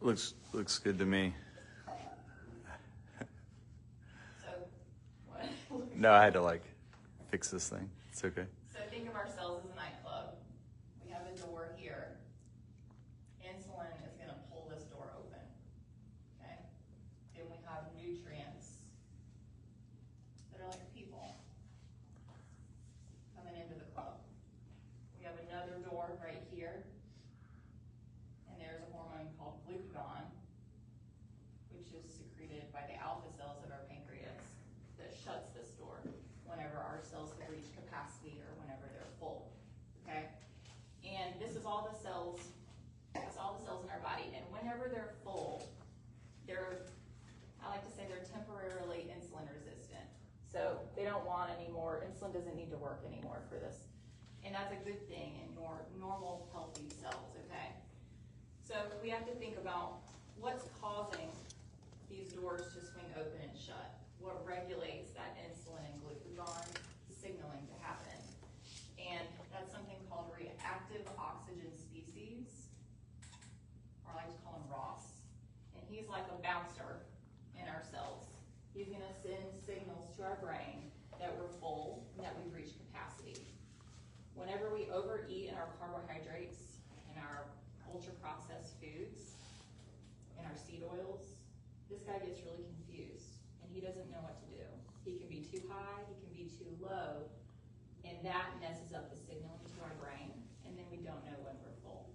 Looks good to me. So, what? No, I had to like fix this thing. It's okay. So think of ourselves as a nightclub. We have a door here. Insulin is going to pull this door open. Okay? Then we have nutrients that are like people coming into the club. We have another door right here. And there's a hormone called glucagon, which is secreted by the alpha cells of our pancreas that shuts this door whenever our cells have reached capacity or whenever they're full. Okay? And this is all the cells, that's all the cells in our body. And whenever they're full, I like to say they're temporarily insulin resistant. So they don't want any more, insulin doesn't need to work anymore for this. And that's a good thing in your normal, healthy cells, okay? So we have to think about what's causing these doors to swing open and shut. What regulates that insulin and glucagon signaling to happen. And that's something called reactive oxygen species, or I like to call him Ross. And he's like a bouncer in our cells. He's gonna send signals to our brain that we're full and that we've reached capacity. Whenever we overeat in our carbohydrates and our ultra-processed foods and our seed oils, this guy gets really confused and he doesn't know what to do. He can be too high, he can be too low, and that messes up the signaling to our brain, and then we don't know when we're full.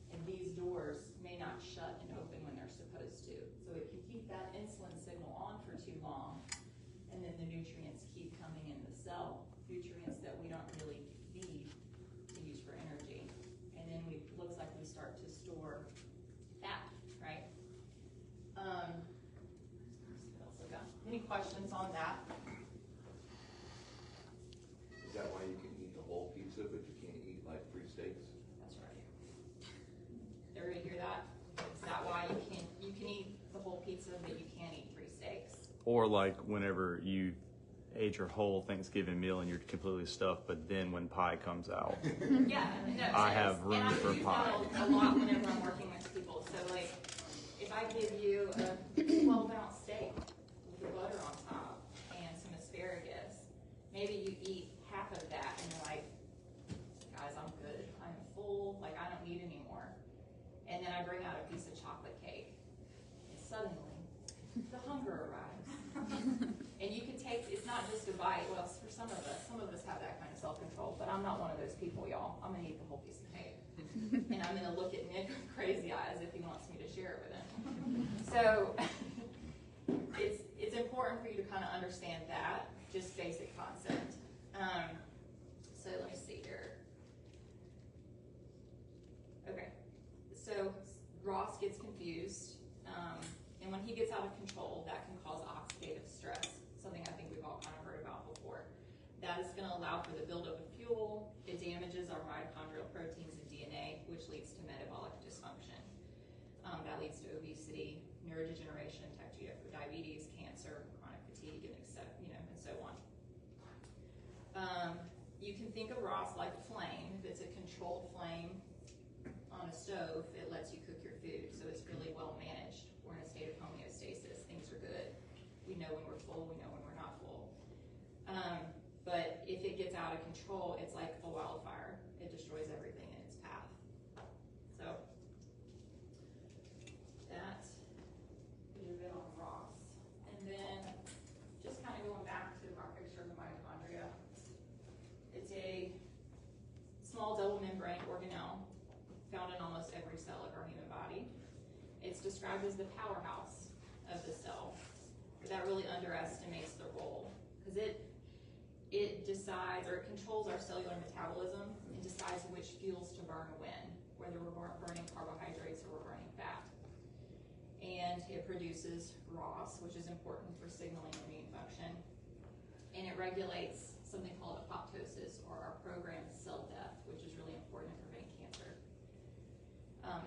And these doors may not shut and open when they're supposed to. So it can keep that insulin signal on for too long, and then the nutrients keep coming in the cell, nutrients that we don't really need to use for energy. And then it looks like we start to store fat, right? What else we got? Any questions on that? Is that why you can eat the whole pizza, but you can't eat like 3 steaks? That's right. Everybody hear that? Is that why you can eat the whole pizza, but you can't eat 3 steaks? Or like whenever you ate your whole Thanksgiving meal and you're completely stuffed, but then when pie comes out, Yeah, no, I have room for and I pie. use that a lot whenever I'm working with people. So like, if I give you a 12-ounce steak with the butter on top and some asparagus, maybe you eat half of that and you're like, guys, I'm good. I'm full. Like, I don't need any more. And then I bring out a piece of chocolate cake. And suddenly, the hunger arrives. And you can take, it's not just a bite. Well, for some of us have that kind of self-control, but I'm not one of those people, y'all. I'm going to eat the whole piece of cake. And I'm going to look at Nick with crazy eyes if he wants me to share it with him. So it's important for you to kind of understand that, just basic concept. So let me see here. Okay, so Ross gets confused, and when he gets out of control, that can cause oxidative stress, something I think we've all kind of heard about before. That is going to allow for the buildup of fuel. It damages our mitochondrial proteins and DNA, which leads to metabolic dysfunction. That leads to obesity, neurodegeneration, type 2 diabetes, cancer, chronic fatigue, and so on. You can think of Ross like a flame. If it's a controlled flame on a stove, it lets you cook your food, so it's really well managed. We're in a state of homeostasis. Things are good. We know when we're full. We know when we're not full. But if it gets out of control, it's like a wildfire. It destroys everything in its path. So that is a bit on Ross. And then just kind of going back to our picture of the mitochondria. It's a small double membrane organelle found in almost every cell of our human body. It's described as the powerhouse of the cell, but that really underestimates the role, because it decides, or it controls our cellular metabolism and decides which fuels to burn when, whether we're burning carbohydrates or we're burning fat. And it produces ROS, which is important for signaling immune function. And it regulates something called apoptosis, or our programmed cell death, which is really important in preventing cancer.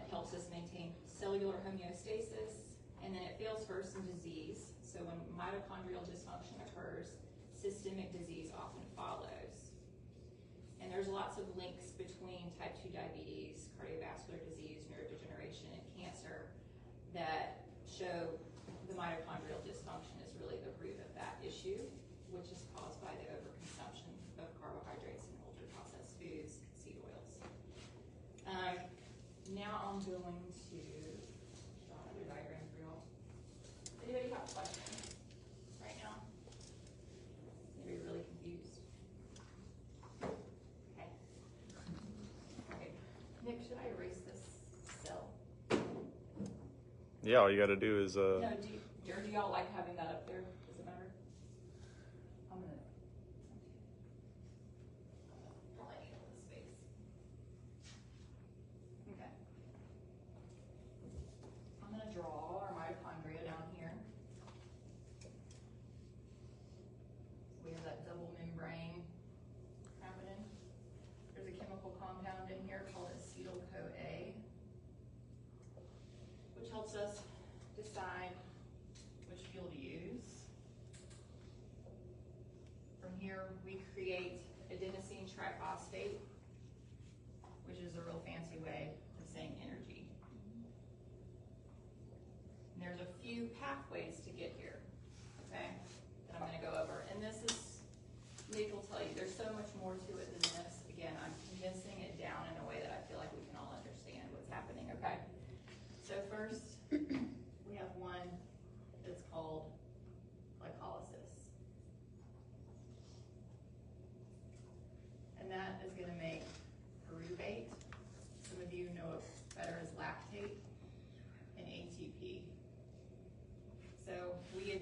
It helps us maintain cellular homeostasis, and then it fails first in disease. So when mitochondrial dysfunction occurs, systemic disease often follows. And there's lots of links between type 2 diabetes, cardiovascular disease, neurodegeneration, degeneration and cancer that show the mitochondrial dysfunction is really the root of that issue, which is caused by the overconsumption of carbohydrates and ultra-processed foods and seed oils. Now I'm going to draw another diagram for y'all. Anybody have questions right now? Maybe really confused. Okay. Okay. Nick, should I erase this cell? Yeah, all you got to do is No, do y'all like having that up there? Does it matter? I'm gonna probably need a little space. Okay. I'm gonna draw our mitochondria down here. We have that double membrane happening. There's a chemical compound in here called acetyl-CoA, which helps us decide which fuel to use. From here, we create adenosine triphosphate, which is a real fancy way of saying energy. And there's a few pathways to get here, okay, that I'm going to go over. And this is, Nick will tell you, there's so much more to it than this. Again, I'm condensing it down in a way that I feel like we can all understand what's happening, okay? So first, we have one that's called glycolysis. And that is going to make pyruvate. Some of you know it better as lactate and ATP. So we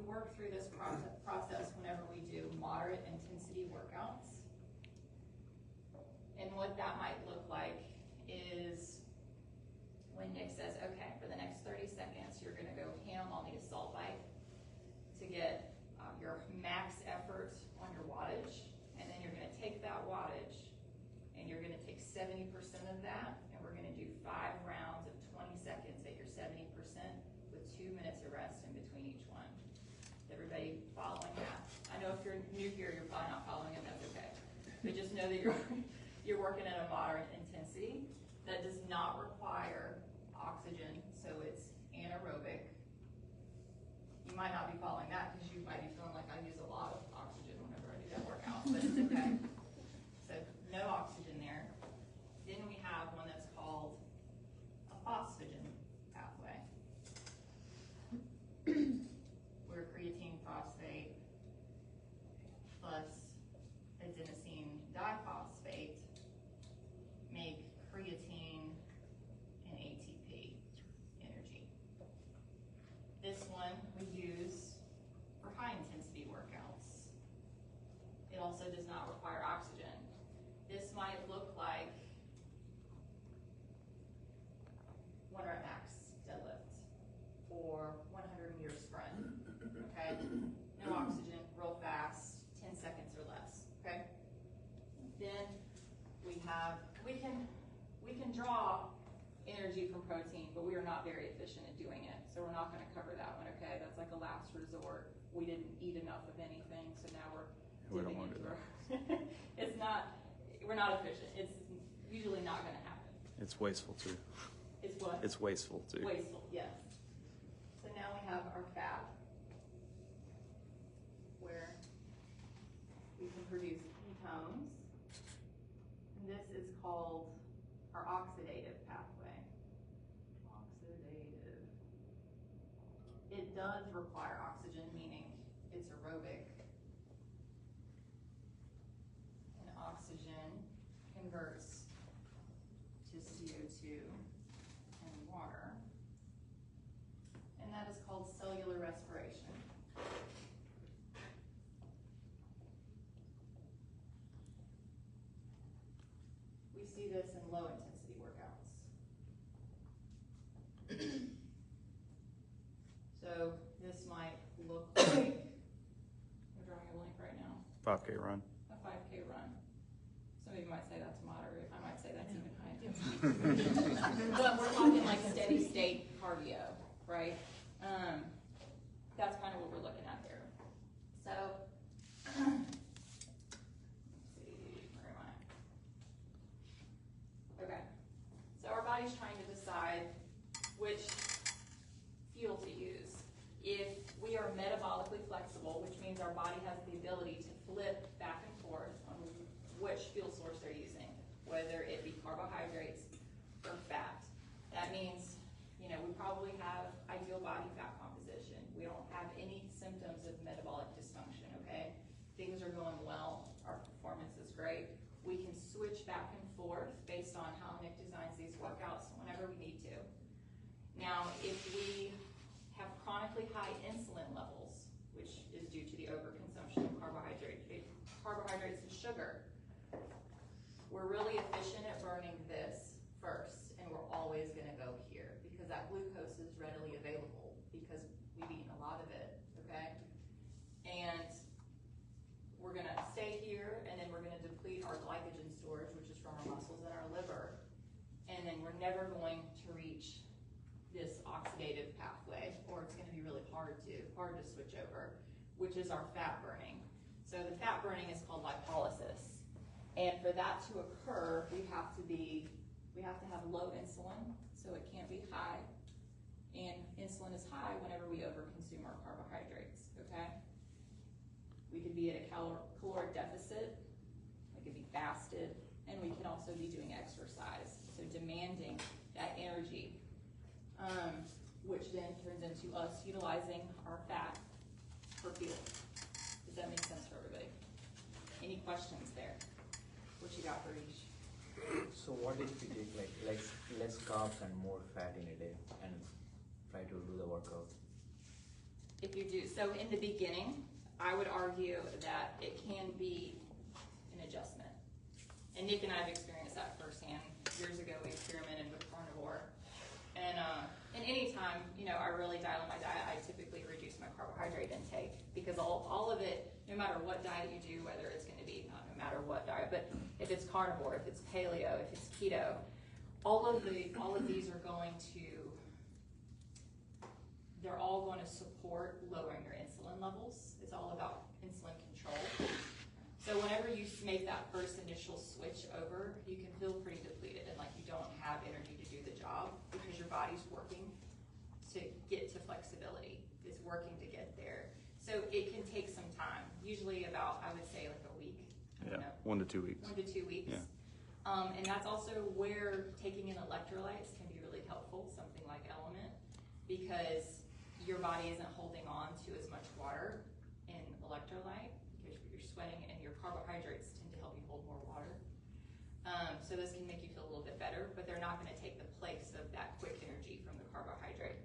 work through this process whenever we do moderate intensity workouts. And what that might look like is when Nick says, okay, for the next 30 seconds, you're going to go ham on the assault bike to get your max effort on your wattage. And then you're going to take that wattage and you're going to take 70% of that, and we're going to do 5 rounds of 20 seconds at your 70% with 2 minutes of rest in between each one. Everybody following that? I know if you're new here, you're probably not following it, that's okay. But just know that you're working at a moderate intensity that does not require oxygen, so it's anaerobic. You might not be following that because you might be feeling like I use a lot of oxygen whenever I do that workout, but it's okay. So no oxygen there. Then we have one that's called a phosphagen pathway, where creatine phosphate plus adenosine diphosphate make creatine and ATP energy. This one we use for high intensity workouts. It also does not require oxygen. This might look like 1 rep max deadlift or 100-meter sprint, okay? No oxygen, real fast, 10 seconds or less, okay? Then we can draw energy from protein, but we are not very efficient at doing it. So we're not going to cover that one, okay? That's like a last resort. We didn't eat enough of anything, so now We don't want to do that. It's not, we're not efficient. It's usually not going to happen. It's wasteful too. It's what? It's wasteful too. Wasteful, yes. So now we have our fat, where we can produce ketones. And this is called our oxidative pathway. Oxidative. It does require oxygen, meaning it's aerobic. And oxygen converts to CO2 and water. And that is called cellular respiration. We see this in low intensity workouts. So this might look like, we're drawing a blank right now, 5K run. a 5K run. Some of you might say that's moderate. I might say that's even high. But we're talking like steady state cardio, right? That's kind of what we're looking at there. So, let's see, where am I? Okay. So our body's trying to decide Now, if we have chronically high insulin levels, which is due to the overconsumption of carbohydrates and sugar, we're really efficient at burning this first, and we're always going to go here because that glucose is readily available because we've eaten a lot of it, okay? And we're going to stay here, and then we're going to deplete our glycogen storage, which is from our muscles and our liver, and then we're never going to reach this oxidative pathway, or it's going to be really hard to switch over, which is our fat burning. So the fat burning is called lipolysis. And for that to occur, we have to have low insulin, so it can't be high. And insulin is high whenever we overconsume our carbohydrates, okay? We could be at a caloric deficit, we could be fasted, and we can also be doing exercise, so demanding that energy, which then turns into us utilizing our fat for fuel. Does that make sense for everybody? Any questions there? What you got for each? So what if we take like less carbs and more fat in a day and try to do the workout? If you do, so in the beginning, I would argue that it can be an adjustment. And Nick and I have experienced that firsthand. Years ago, we experimented with carnivore. And any time, I really dial in my diet, I typically reduce my carbohydrate intake because all of it, no matter what diet you do, whether it's going to be, not no matter what diet, but if it's carnivore, if it's paleo, if it's keto, all of these are going to, they're all going to support lowering your insulin levels. It's all about insulin control. So whenever you make that first initial switch over, you can feel pretty depleted and like you don't have energy to do the job because your body's working to get to flexibility. It's working to get there. So it can take some time, usually about, I would say, like a week. Yeah, 1 to 2 weeks. 1 to 2 weeks. Yeah. And that's also where taking in electrolytes can be really helpful, something like Element, because your body isn't holding on to as much water in electrolyte because you're sweating and your carbohydrates tend to help you hold more water. So this can make you feel a little bit better, but they're not going to take the place of that quick energy from the carbohydrate.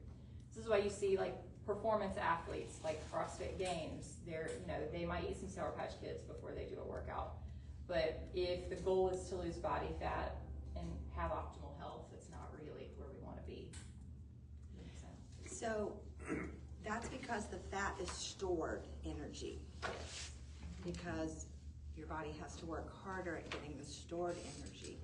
This is why you see like performance athletes, like CrossFit Games, they might eat some Sour Patch Kids before they do a workout. But if the goal is to lose body fat and have optimal health, it's not really where we want to be. Does that make sense? So that's because the fat is stored energy. Yes. Because your body has to work harder at getting the stored energy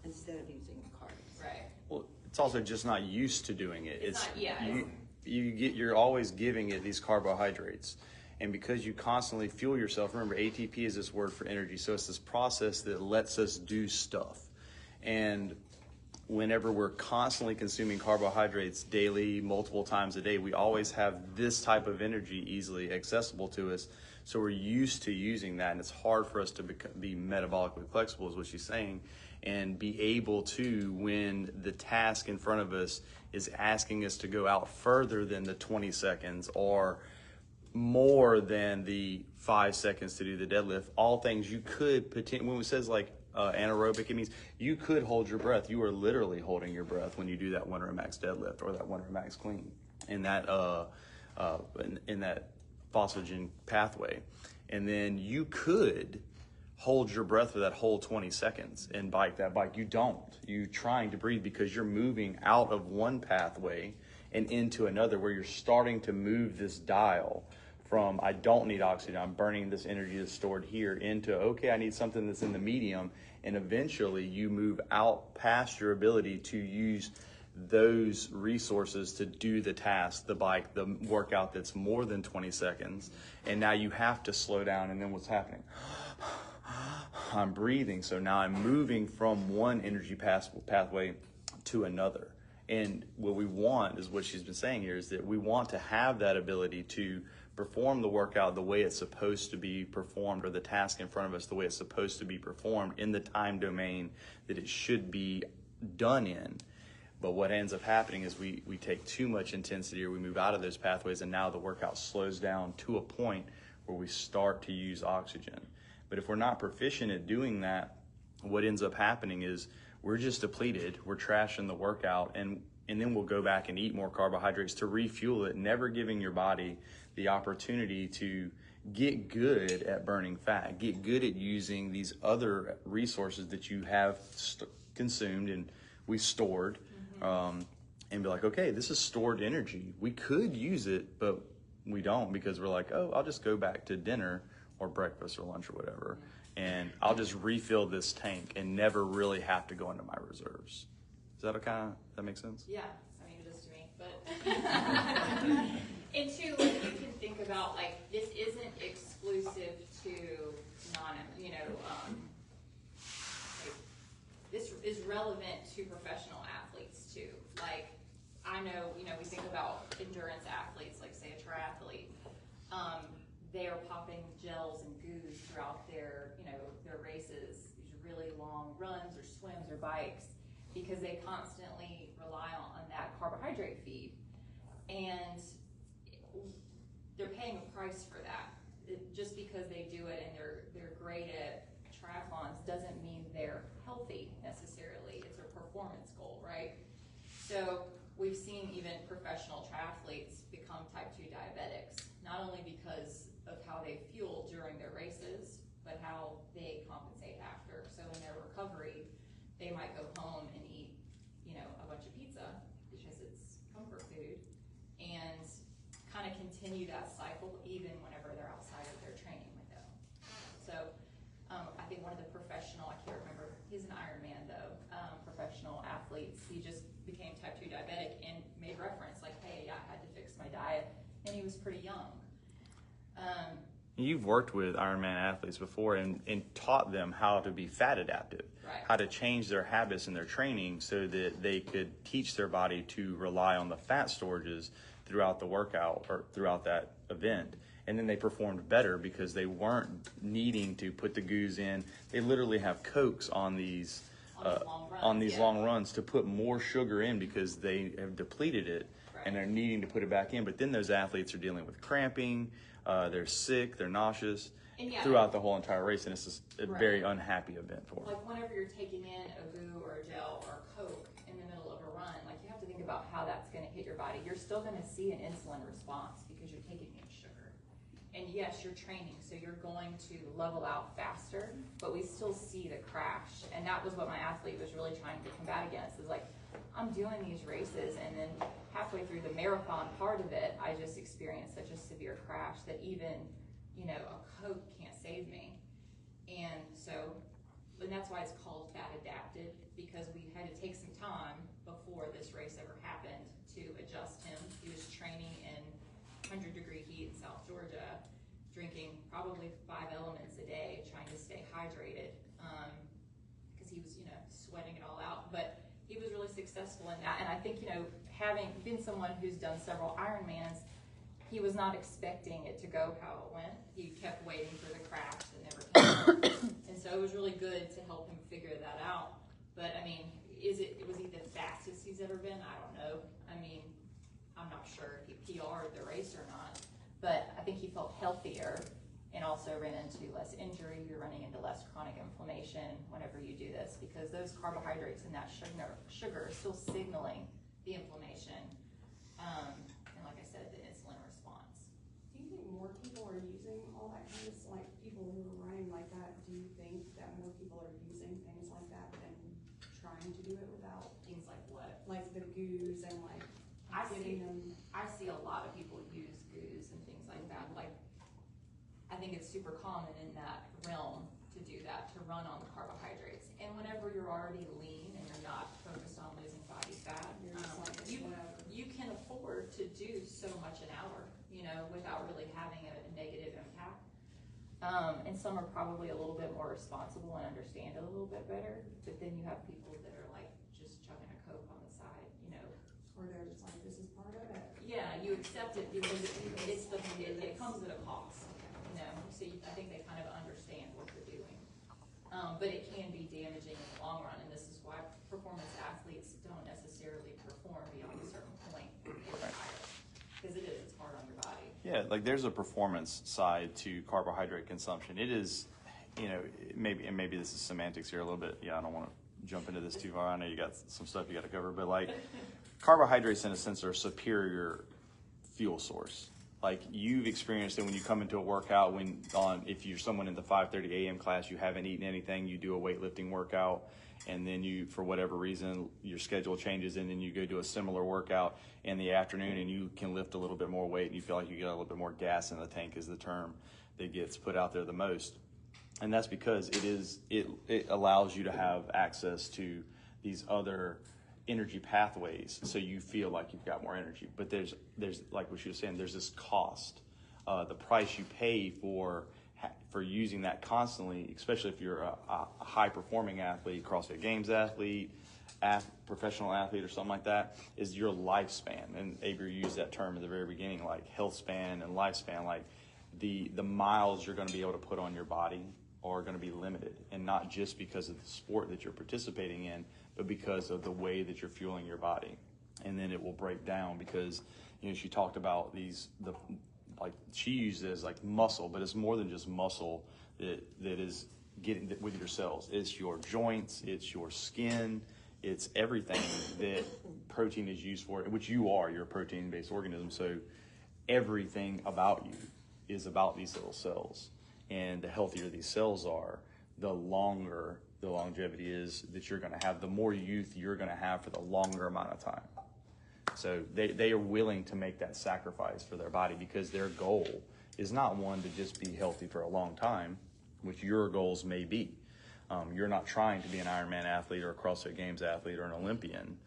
instead of using the carbs. Right. Well, it's also just not used to doing it. It's not, yeah. You're always giving it these carbohydrates. And because you constantly fuel yourself, remember ATP is this word for energy. So it's this process that lets us do stuff. And whenever we're constantly consuming carbohydrates daily, multiple times a day, we always have this type of energy easily accessible to us. So we're used to using that, and it's hard for us to be metabolically flexible, is what she's saying, and be able to, when the task in front of us is asking us to go out further than the 20 seconds or more than the 5 seconds to do the deadlift, all things you could potentially, when it says like anaerobic, it means you could hold your breath. You are literally holding your breath when you do that 1 rep max deadlift or that 1 rep max clean in that phosphagen pathway. And then you could hold your breath for that whole 20 seconds and bike that bike. You don't. You're trying to breathe because you're moving out of one pathway and into another where you're starting to move this dial from I don't need oxygen, I'm burning this energy that's stored here, into okay, I need something that's in the medium, and eventually you move out past your ability to use those resources to do the task, the bike, the workout that's more than 20 seconds, and now you have to slow down, and then what's happening? I'm breathing, so now I'm moving from one energy pathway to another. And what we want is what she's been saying here is that we want to have that ability to perform the workout the way it's supposed to be performed, or the task in front of us the way it's supposed to be performed in the time domain that it should be done in. But what ends up happening is we take too much intensity, or we move out of those pathways, and now the workout slows down to a point where we start to use oxygen. But if we're not proficient at doing that, what ends up happening is we're just depleted, we're trashing the workout, and and then we'll go back and eat more carbohydrates to refuel it, never giving your body the opportunity to get good at burning fat, get good at using these other resources that you have consumed and we've stored, and be like, okay, this is stored energy. We could use it, but we don't, because we're like, oh, I'll just go back to dinner or breakfast or lunch or whatever, and I'll just refill this tank and never really have to go into my reserves. Is that that make sense? Yeah, I mean, it is to me, but and two, like, you can think about, like, this isn't exclusive to like, this is relevant to professional athletes too. Like, I know, we think about endurance athletes, like say a triathlete, they are popping gels and goos throughout their races, these really long runs or swims or bikes, because they constantly rely on that carbohydrate feed, and they're paying a price for that. Just because they do it and they're great at triathlons doesn't mean they're healthy necessarily. It's a performance goal, right? So we've seen even professional triathletes become type 2 diabetics, not only because of how they fuel during their races, but how they compensate after. So in their recovery, they might go home and eat, a bunch of pizza because it's comfort food, and kind of continue that cycle even whenever they're outside of their training window. So I think one of the professional, I can't remember, he's an Ironman though, professional athletes, he just became type 2 diabetic and made reference like, hey, I had to fix my diet, and he was pretty young. You've worked with Ironman athletes before and taught them how to be fat adaptive, Right. how to change their habits in their training so that they could teach their body to rely on the fat storages throughout the workout or throughout that event. And then they performed better because they weren't needing to put the goos in. They literally have Cokes on these long runs to put more sugar in because they have depleted it, Right. and they're needing to put it back in. But then those athletes are dealing with cramping, they're sick, they're nauseous throughout the whole entire race, and it's just a very unhappy event for them. Like whenever you're taking in a goo or a gel or a Coke in the middle of a run, like you have to think about how that's going to hit your body. You're still going to see an insulin response because you're taking in sugar. And yes, you're training, so you're going to level out faster, but we still see the crash. And that was what my athlete was really trying to combat against, is like, I'm doing these races, and then halfway through the marathon part of it, I just experienced such a severe crash that even, a Coke can't save me. And that's why it's called fat adapted, because we had to take some time before this race ever happened to adjust him. He was training in 100-degree heat in South Georgia, drinking probably 5 elements a day, trying to stay hydrated, because he was, sweating it all out. But he was really successful in that. And I think, having been someone who's done several Ironmans, he was not expecting it to go how it went. He kept waiting for the crash that never came. And so it was really good to help him figure that out. But I mean, was he the fastest he's ever been? I don't know. I mean, I'm not sure if he PR'd the race or not, but I think he felt healthier and also ran into less injury. You're running into less chronic inflammation whenever you do this, because those carbohydrates and that sugar is still signaling the inflammation. And like I said, the insulin response. Do you think more people are using all that kind of, like, people who are running like that, do you think that more people are using things like that than trying to do it without, Things like what? like the goos and like I getting them? I see a lot of people use goos and things like that. Like, I think it's super common in that realm to do that, to run on the carbohydrates. And whenever you're already lean and you're not focused on losing body fat, You're just like, whatever. you can afford to do so much an hour, without really having a negative impact. And some are probably a little bit more responsible and understand it a little bit better. But then you have people that are like just chugging a Coke on the side, Or they're just like, this is part of it. Yeah, you accept it because it comes at a cost, so I think they kind of understand what they're doing. But it can be damaging in the long run, and this is why performance athletes don't necessarily perform beyond a certain point in retire, because it's hard on your body. Yeah, like there's a performance side to carbohydrate consumption. It is, maybe this is semantics here a little bit. Yeah, I don't want to jump into this too far. I know you got some stuff you got to cover, but like carbohydrates in a sense are a superior fuel source. Like you've experienced it when you come into a workout, if you're someone in the 5:30 a.m. class, you haven't eaten anything, you do a weightlifting workout, and then you, for whatever reason, your schedule changes, and then you go do a similar workout in the afternoon, and you can lift a little bit more weight, and you feel like you get a little bit more gas in the tank, is the term that gets put out there the most. And that's because it allows you to have access to these other energy pathways, so you feel like you've got more energy. But there's like what she was saying, there's this cost, the price you pay for using that constantly, especially if you're a high performing athlete, CrossFit Games athlete, professional athlete, or something like that, is your lifespan. And Avery used that term at the very beginning, like health span and lifespan. Like the miles you're going to be able to put on your body are going to be limited, and not just because of the sport that you're participating in, but because of the way that you're fueling your body. And then it will break down because, she talked about like she used it as like muscle, but it's more than just muscle that is getting with your cells. It's your joints, it's your skin, it's everything that protein is used for, which you're a protein-based organism. So everything about you is about these little cells. And the healthier these cells are, the longer the longevity is that you're going to have, the more youth you're going to have for the longer amount of time. So they are willing to make that sacrifice for their body, because their goal is not one to just be healthy for a long time, which your goals may be. You're not trying to be an Ironman athlete or a CrossFit Games athlete or an Olympian.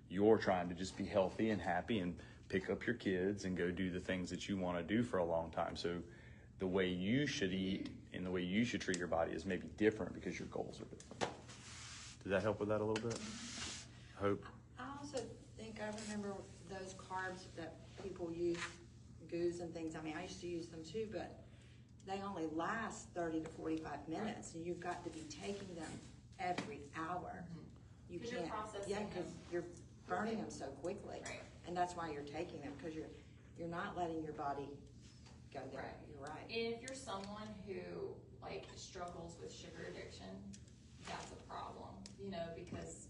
You're trying to just be healthy and happy and pick up your kids and go do the things that you want to do for a long time. So the way you should eat and the way you should treat your body is maybe different because your goals are different. Does that help with that a little bit? Hope? I also think I remember those carbs that people use, goos and things. I mean, I used to use them too, but they only last 30 to 45 minutes, and you've got to be taking them every hour. You 'Cause can't, you're processing yeah, because them. you're burning them so quickly, Right. and that's why you're taking them, because you're not letting your body go there. Right. You're right. And if you're someone who like struggles with sugar addiction, that's a problem, because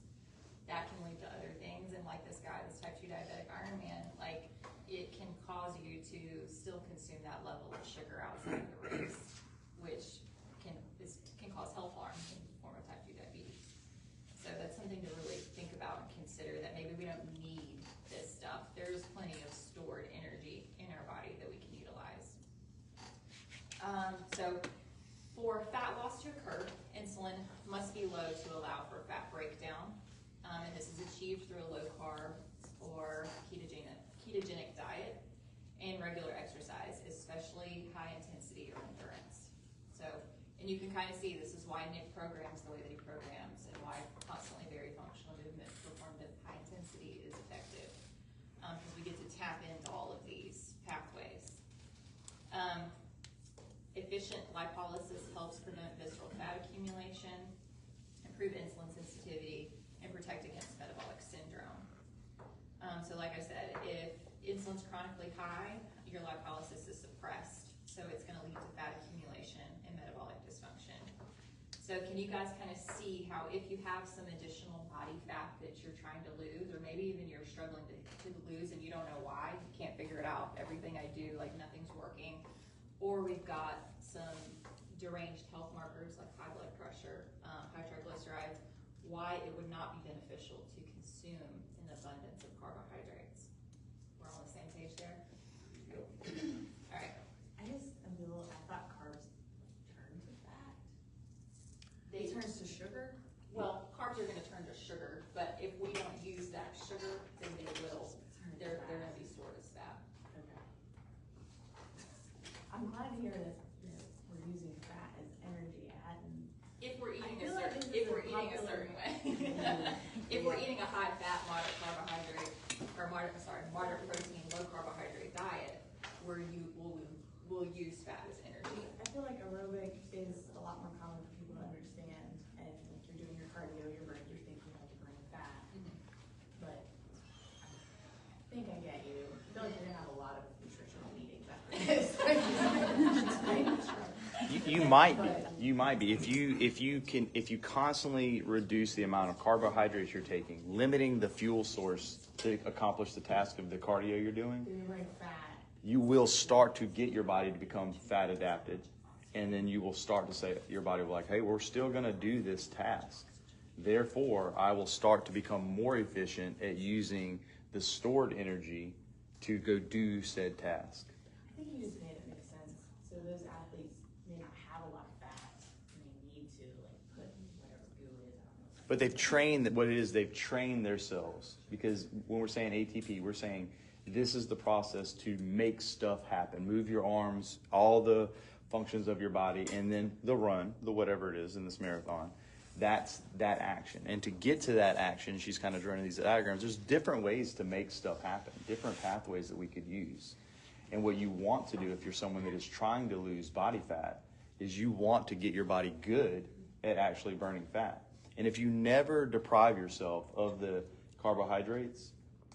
that can lead to other things. And like this guy, this type 2 diabetic Ironman, like it can cause you to still consume that level of sugar outside the race, which can cause health harm in the form of type 2 diabetes. So that's something to really think about and consider, that maybe we don't need this stuff. There's plenty of stored energy in our body that we can utilize. So for fat loss to occur, insulin must be low to allow for fat breakdown. And this is achieved through a low carb or ketogenic diet and regular exercise, especially high intensity or endurance. So, and you can kind of see this is why Nick programs the way that he programs, and why constantly very functional movement performed at high intensity is effective, because we get to tap into all of these pathways. Efficient lipolysis helps prevent visceral fat accumulation, improve insulin sensitivity, and protect against metabolic syndrome. So like I said, if insulin's chronically high, your lipolysis is suppressed, so it's going to lead to fat accumulation and metabolic dysfunction. So can you guys kind of see how if you have some additional body fat that you're trying to lose, or maybe even you're struggling to lose and you don't know why, you can't figure it out, everything I do, like nothing's working, or we've got some deranged health markers like high blood pressure, high triglycerides, why it would not be beneficial to consume an abundance of carbohydrates. We're all on the same page there? All right. I thought carbs turn to fat. They It turns to sugar? Well, carbs are going to turn to sugar, but if we don't use that sugar, then they will. They're going to be stored as fat. Okay. I'm glad to hear that we're using fat as energy and If we're eating I feel like this is if we're a eating a popular- certain way. If we're eating a high fat, moderate carbohydrate, or moderate protein, low carbohydrate diet, we'll use fat as energy. I feel like aerobic is a lot more common for people to understand, and like you're doing your cardio, you're thinking about to burn fat. But I think I get you. I feel like you're gonna have a lot of nutritional meetings after this. You might be. If you constantly reduce the amount of carbohydrates you're taking, limiting the fuel source to accomplish the task of the cardio you're doing, Do you burn fat? you will start to get your body to become fat adapted. And then you will start to say, your body will be like, hey, we're still going to do this task. Therefore, I will start to become more efficient at using the stored energy to go do said task. I think you just made it make sense. So those athletes may not have a lot of fat, and they need to like put whatever goo is on. But they've trained, what it is, they've trained themselves. Because when we're saying ATP, we're saying this is the process to make stuff happen. Move your arms, all the functions of your body, and then the run, the whatever it is in this marathon. That's that action. And to get to that action, she's kind of drawing these diagrams. There's different ways to make stuff happen, different pathways that we could use. And what you want to do if you're someone that is trying to lose body fat is you want to get your body good at actually burning fat. And if you never deprive yourself of the carbohydrates,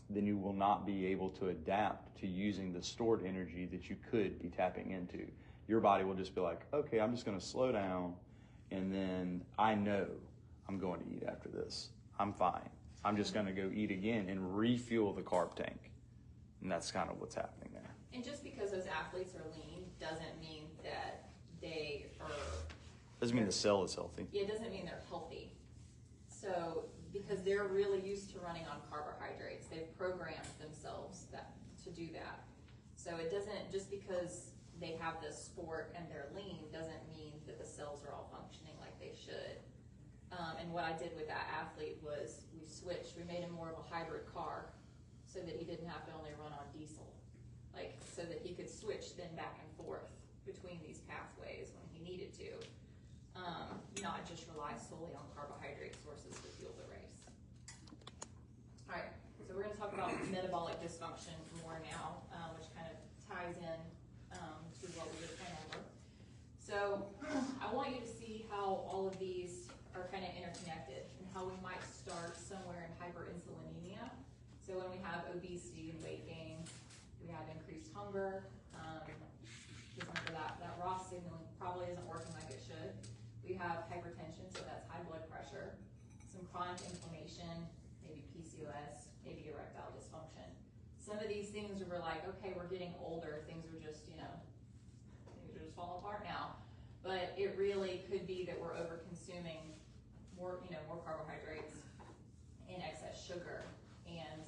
then you will not be able to adapt to using the stored energy that you could be tapping into. Your body will just be like, okay, I'm just going to slow down, and then I know I'm going to eat after this. I'm fine. I'm just going to go eat again and refuel the carb tank. And that's kind of what's happening there. And just because those athletes are lean doesn't mean that they are. Doesn't mean the cell is healthy. Yeah, it doesn't mean they're healthy. So, because they're really used to running on carbohydrates, they've programmed themselves to do that. So it doesn't, just because they have this sport and they're lean doesn't mean that the cells are all functioning like they should. And what I did with that athlete was we switched, we made him more of a hybrid car so that he didn't have to only run on diesel. Like, so that he could switch then back and forth between these pathways when he needed to. Not just rely solely on carbohydrate sources to fuel the race. All right, so we're gonna talk about metabolic dysfunction more now, which kind of ties in to what we just went over. So I want you to see how all of these are kind of interconnected and how we might start somewhere in hyperinsulinemia. So when we have obesity and weight gain, we have increased hunger. Remember that raw signaling probably isn't working like it should. We have hypertension, so that's high blood pressure, some chronic inflammation, maybe PCOS, maybe erectile dysfunction. Some of these things we're like, okay, we're getting older, things are just, things are just falling apart now. But it really could be that we're over consuming more carbohydrates and excess sugar. And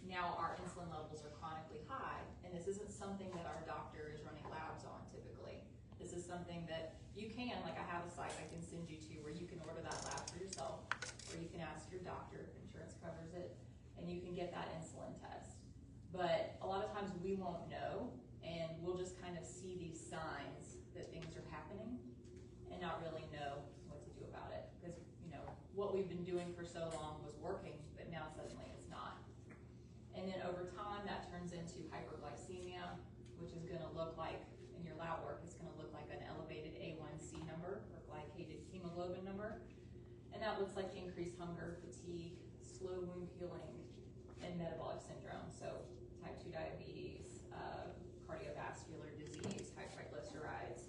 now our insulin levels are chronically high. And this isn't something that our doctor is running labs on typically. This is something that you can, like I have a site I can send you to where you can order that lab for yourself, or you can ask your doctor if insurance covers it, and you can get that insulin test. But a lot of times we won't know, and we'll just kind of see these signs that things are happening and not really know what to do about it. Because, what we've been doing for so long was working, but now suddenly it's not. And then over time, that turns into hyperglycemia, which is going to look like, in your lab work, it's going to look like an elevated A1C number or glycated hemoglobin number. And that looks like increased hunger, fatigue, slow wound healing, and metabolic syndrome. So type 2 diabetes, cardiovascular disease, high triglycerides,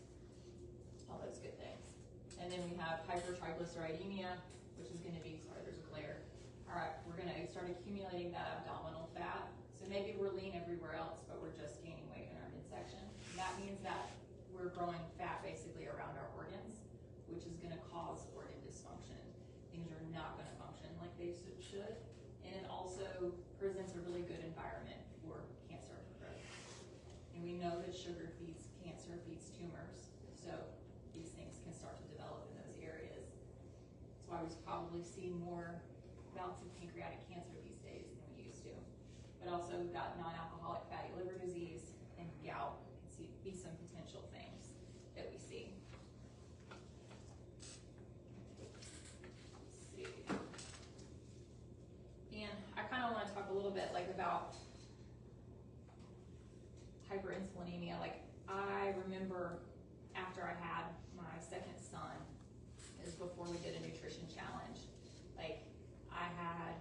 all those good things. And then we have hypertriglyceridemia, which is going to be, sorry, there's a glare. All right, we're going to start accumulating that abdominal fat. So maybe we're lean everywhere else, but we're just gaining weight in our midsection. And that means that we're growing fat basically around our organs, which is going to cause organ dysfunction. Things are not going to function like they should. And it also presents a really good environment for cancer growth. And we know that sugar feeds cancer, feeds tumors. So these things can start to develop in those areas. That's why we probably see more bouts of pancreatic cancer these days than we used to. But also we've got non-alcoholic fatty liver disease and gout can be some potential things that we see. Let's see. And I kind of want to talk a little bit about hyperinsulinemia. I remember after I had my second son, it was before we did a nutrition challenge, I had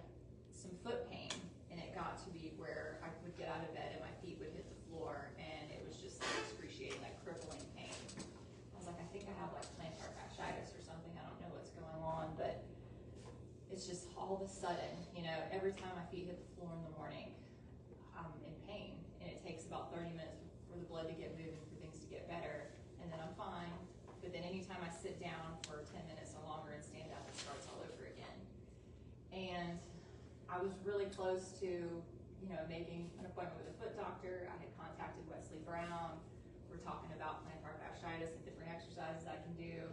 some foot pain, and it got to be where I would get out of bed and my feet would hit the floor, and it was just excruciating, crippling pain. I was like, I think I have it's just all of a sudden, every time my feet hit the floor in the morning, I'm in pain, and it takes about 30 minutes for the blood to get moving, for things to get better, and then I'm fine. But then anytime I sit down for 10 minutes or longer and stand up, it starts all over again. And I was really close to, making an appointment with a foot doctor. I had contacted Wesley Brown. We're talking about plantar fasciitis and different exercises I can do.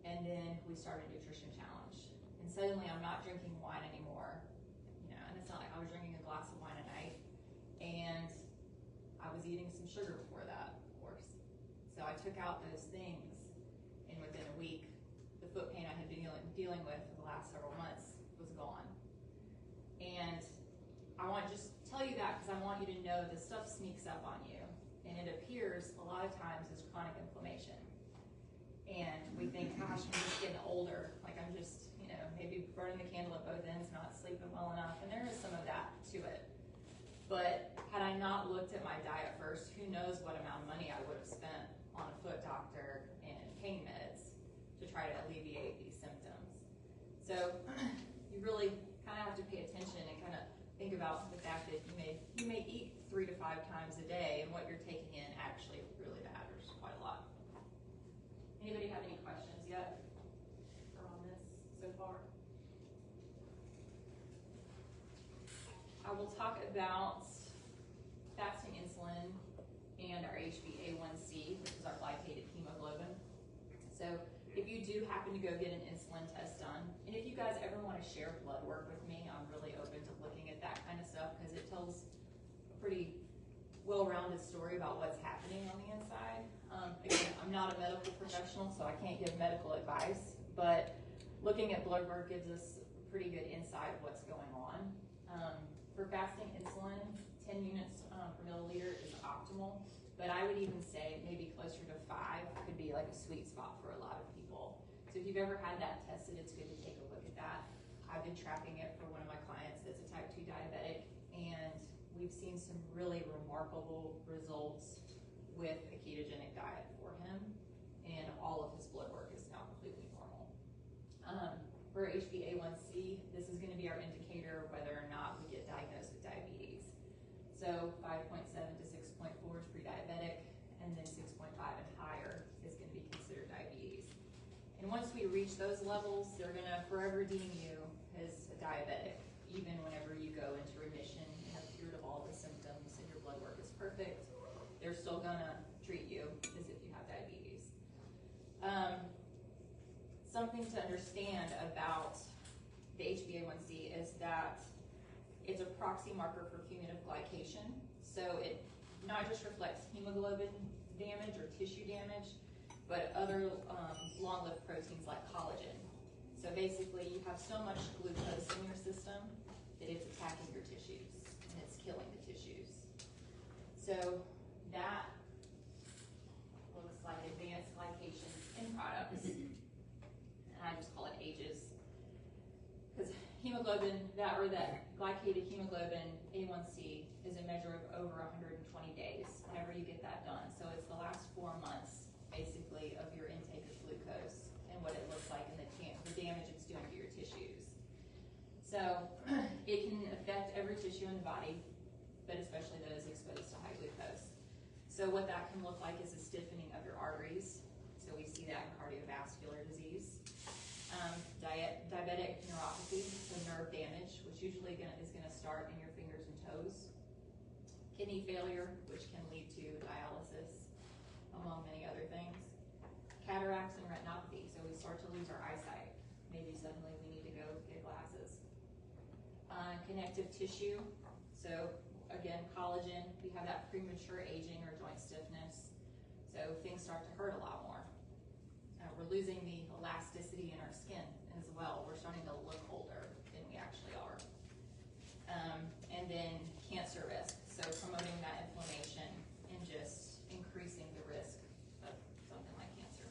And then we started a nutrition challenge. And suddenly I'm not drinking wine anymore. And it's not like I was drinking a glass of wine a night. And I was eating some sugar before that, of course. So I took out those things, and within a week, the foot pain I had been dealing with for the last several months was gone. And I want to just tell you that because I want you to know this stuff sneaks up on you, and it appears a lot of times as chronic inflammation. And we think, gosh, I'm just getting older, like I'm just, maybe burning the candle at both ends, not sleeping well enough, and there is some of that to it. But had I not looked at my diet first, who knows what amount of money I would have spent on a foot doctor and pain meds to try to alleviate these symptoms. So you really kind of have to pay attention and kind of think about the fact that you may eat 3 to 5 times a day, and what you're taking in actually really matters quite a lot. Anybody have any questions yet on this so far? I will talk about fasting insulin and our HbA1c, which is our glycated hemoglobin. So if you do happen to go get an insulin test done, and if you guys ever want to share blood work with me, I'm really open to looking at that kind of stuff because it tells a pretty well-rounded story about what's happening on the inside. Again, I'm not a medical professional, so I can't give medical advice, but looking at blood work gives us a pretty good insight of what's going on. For fasting insulin, 10 units per milliliter is optimal, but I would even say maybe closer to 5 could be like a sweet spot for a lot of people. So if you've ever had that tested, it's good to take a look at that. I've been tracking it for one of my clients that's a type 2 diabetic, and we've seen some really remarkable results with a ketogenic diet for him, and all of his blood work is now completely normal. For HbA1c, this is going to be our indicator of whether or not we get diagnosed with diabetes. So 5.7 to 6.4 is pre-diabetic, and then 6.5 and higher is going to be considered diabetes. And once we reach those levels, they're going to forever deem you as a diabetic, even whenever you go into remission and have cured of all the symptoms and your blood work is perfect. They're still going to treat you as if you have diabetes. Something to understand about the HbA1c is that it's a proxy marker for cumulative glycation. So it not just reflects hemoglobin damage or tissue damage, but other long-lived proteins like collagen. So basically you have so much glucose in your system that it's attacking your tissues and it's killing the tissues. So that looks like advanced glycation in products. And I just call it AGES. Because hemoglobin, that glycated hemoglobin A1C is a measure of over 120 days whenever you get that done. So it's the last 4 months basically of your intake of glucose and what it looks like and the damage it's doing to your tissues. So it can affect every tissue in the body, but especially those exposed to high glucose. So what that can look like is a stiffening of your arteries. So we see that in cardiovascular disease. Diabetic neuropathy, so nerve damage, which usually is going to start in your fingers and toes. Kidney failure, which can lead to dialysis, among many other things. Cataracts and retinopathy, so we start to lose our eyesight. Maybe suddenly we need to go get glasses. Connective tissue, so again, collagen, we have that premature aging or joint stiffness, so things start to hurt a lot more. We're losing the elasticity in our skin as well. We're starting to look older than we actually are. And then cancer risk, so promoting that inflammation and just increasing the risk of something like cancer.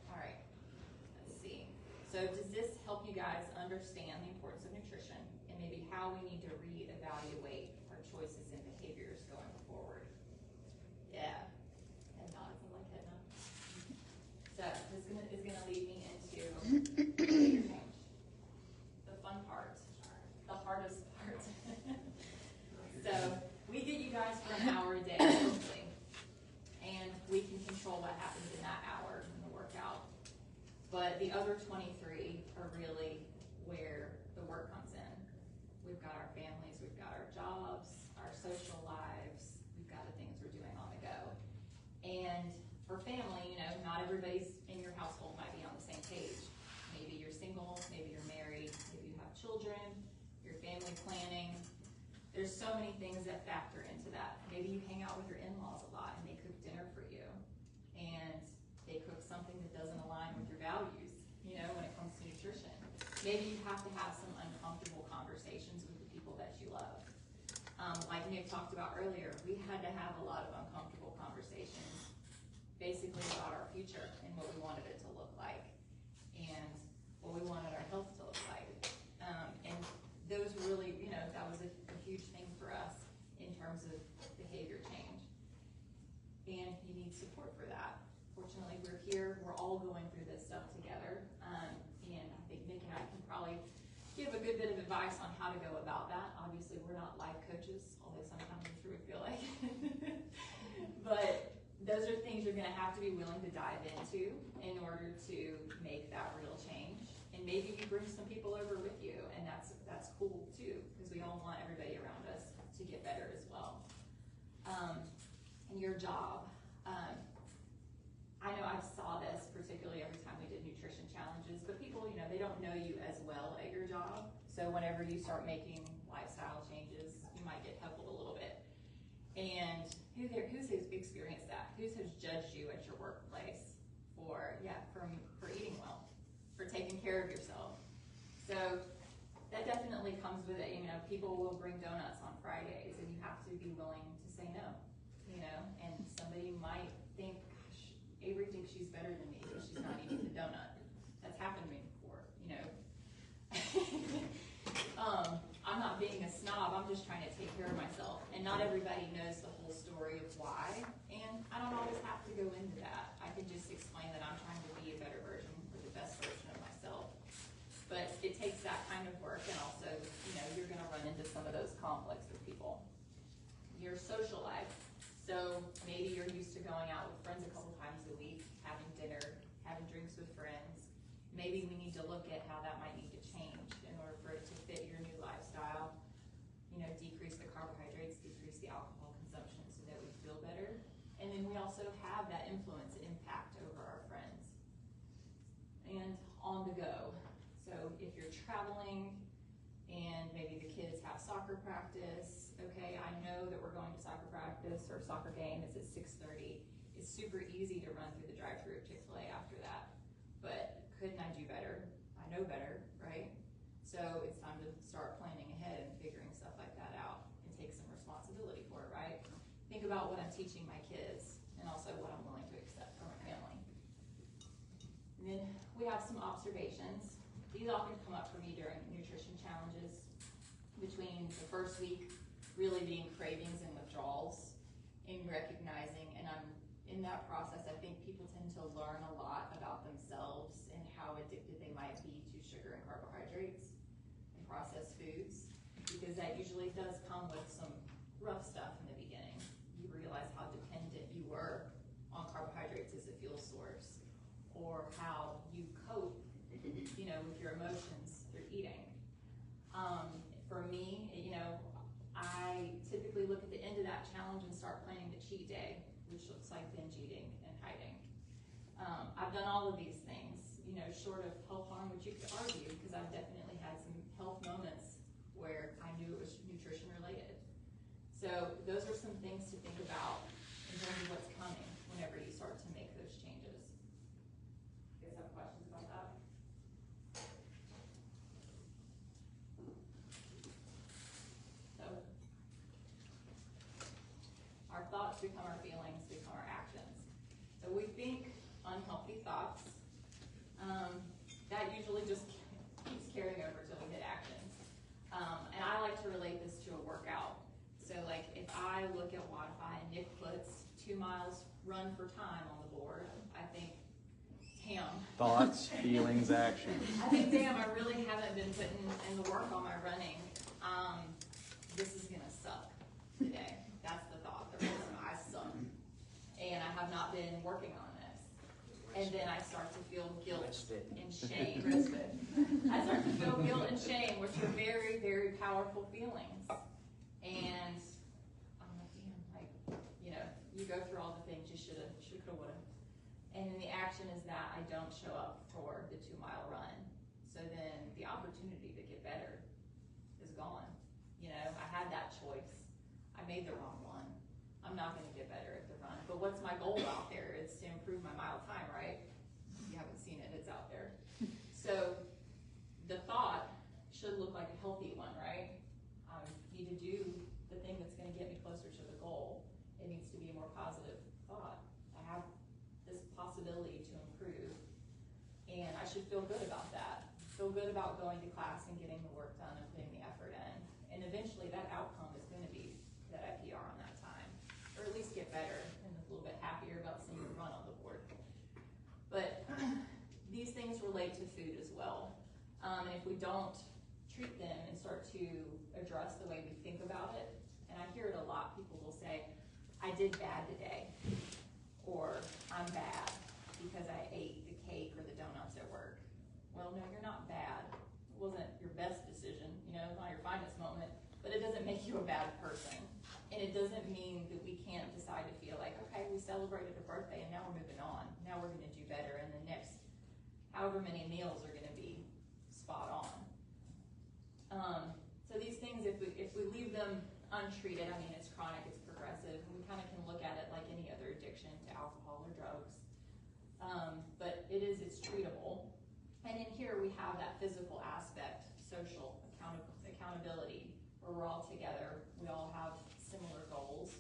All right, let's see. So does this help you guys understand the importance of nutrition and maybe how we need to reevaluate our choices and behaviors going forward? Yeah. So this is going to lead behavior change. The fun part, the hardest part. So we get you guys for an hour a day, hopefully, and we can control what happens in that hour in the workout. But the other 23 are really where the work comes in. We've got our families, we've got our jobs, our social lives, we've got the things we're doing on the go. And for family, you know, not everybody's in your household might be on the same page. Maybe you're single, maybe you're married, maybe you have children, you're family planning. There's so many things that factor into that. Maybe you hang out with your in-laws a lot and they cook dinner for you. And they cook something that doesn't align with your values, you know, when it comes to nutrition. Maybe you have to have some uncomfortable conversations with the people that you love. Like Nick talked about earlier, we had to have a lot of uncomfortable conversations basically about our future and what we wanted it to look like and what we wanted our health to look like. And those really, you know, that was a huge thing for us in terms of behavior change. And you need support for that. Fortunately, we're here, we're all going through this stuff together. And I think Nick and I can probably give a good bit of advice on how to go about that. Obviously, we're not life coaches, although sometimes I'm sure we feel like. But those are things you're gonna have to be willing to dive into in order to make that real change. And maybe you bring some people over with you, and that's cool too, because we all want everybody around us to get better as well. And your job, I know I saw this particularly every time we did nutrition challenges, but people, you know, they don't know you as well at your job. So whenever you start making lifestyle changes, you might get heckled a little bit. And who's experienced that? Who's has judged you at your workplace for eating well, for taking care of yourself? So that definitely comes with it. You know, people will bring donuts on Fridays, and you have to be willing to say no. You know, and somebody might think, gosh, Avery thinks she's better than me, so she's not eating the donut. That's happened to me before, you know. I'm not being a snob, I'm just trying to take care of myself. And not everybody knows the whole story of why, and I don't always have to go into that. I can just explain that I'm trying to be a better version, or the best version of myself. But it takes that kind of work, and also, you know, you're gonna run into some of those conflicts with people. Your social life. So maybe you're used to going out with friends a couple times a week, having dinner, having drinks with friends. Maybe we need to look at how that might need to change in order for it to fit your new lifestyle. You know, decrease the carbohydrates, decrease the alcohol consumption so that we feel better. And then we also have that influence and impact over our friends. And on the go. So if you're traveling and maybe the kids have soccer practice, okay, I know that we're going to soccer practice or soccer game, it's at 6:30. It's super easy to run through the drive-thru of Chick-fil-A after that. But couldn't I do better? I know better, right? So it's time to start planning ahead and figuring stuff like that out and take some responsibility for it, right? Think about what I'm teaching my kids and also what I'm willing to accept from a family. And then we have some observations. These often come up for me during nutrition challenges between the first week really being cravings and withdrawals and recognizing, and I'm in that process, I think people tend to learn a lot about themselves and how addicted they might be to sugar and carbohydrates and processed foods, because that usually does come with some rough stuff in the beginning. You realize how dependent you were on carbohydrates as a fuel source, or how you cope, you know, with your emotions through eating. For me, you know, I typically look at the end of that challenge and start planning the cheat day, which looks like binge eating and hiding. I've done all of these things, you know, short of health harm, which you could argue, because I've definitely had some health moments where I knew it was nutrition related. So those are some things to think about in terms of what's coming whenever you start to make those changes. You guys have questions about that? So, our thoughts become our feelings, become our actions. So we think unhealthy thoughts. That usually just keeps carrying over till we hit actions. And I like to relate this to a workout. So like if I look at Wi-Fi and Nick puts 2 miles run for time on the board, I think, damn, Thoughts, feelings, actions. I think, damn, I really haven't been putting in the work on my running. This is gonna suck today. That's the thought. The reason I suck. And I have not been working on this. And then I start to feel guilt and shame. I start to feel guilt and shame, which are very, very powerful feelings. And I'm like, damn, like, you know, you go through all the things you shoulda, woulda. And then the action is that I don't show up for the 2-mile run. So then the opportunity to get better is gone. You know, I had that choice. I made the wrong one. I'm not gonna get better at the run. But what's my goal out there? It's to improve my mile time, right? If you haven't seen it, it's out there. So the thought should look like a healthy one, right? I need to do the thing that's gonna get me closer to the goal. It needs to be a more positive thought. I have this possibility to improve, and I should feel good about that. Feel good about going to class and getting the work done and putting the effort in. And eventually that outcome is gonna be that I PR on that time, or at least get better and a little bit happier about seeing the run on the board. But these things relate to food as well. And if we don't treat them and start to address the way we think about it, and I hear it a lot, people will say, I did bad today, or I'm bad because I ate the cake or the donuts at work. Well, no, you're not bad. It wasn't your best decision, you know, not your finest moment, but it doesn't make you a bad person. And it doesn't mean that we can't decide to feel like, okay, we celebrated a birthday and now we're moving on. Now we're gonna do better, and the next however many meals are gonna be spot on. So these things, if we leave them untreated, I mean, it's chronic, it's progressive, and we kind of can look at it like any other addiction to alcohol or drugs. But it's treatable. And in here we have that physical aspect, social accountability, where we're all together, we all have similar goals.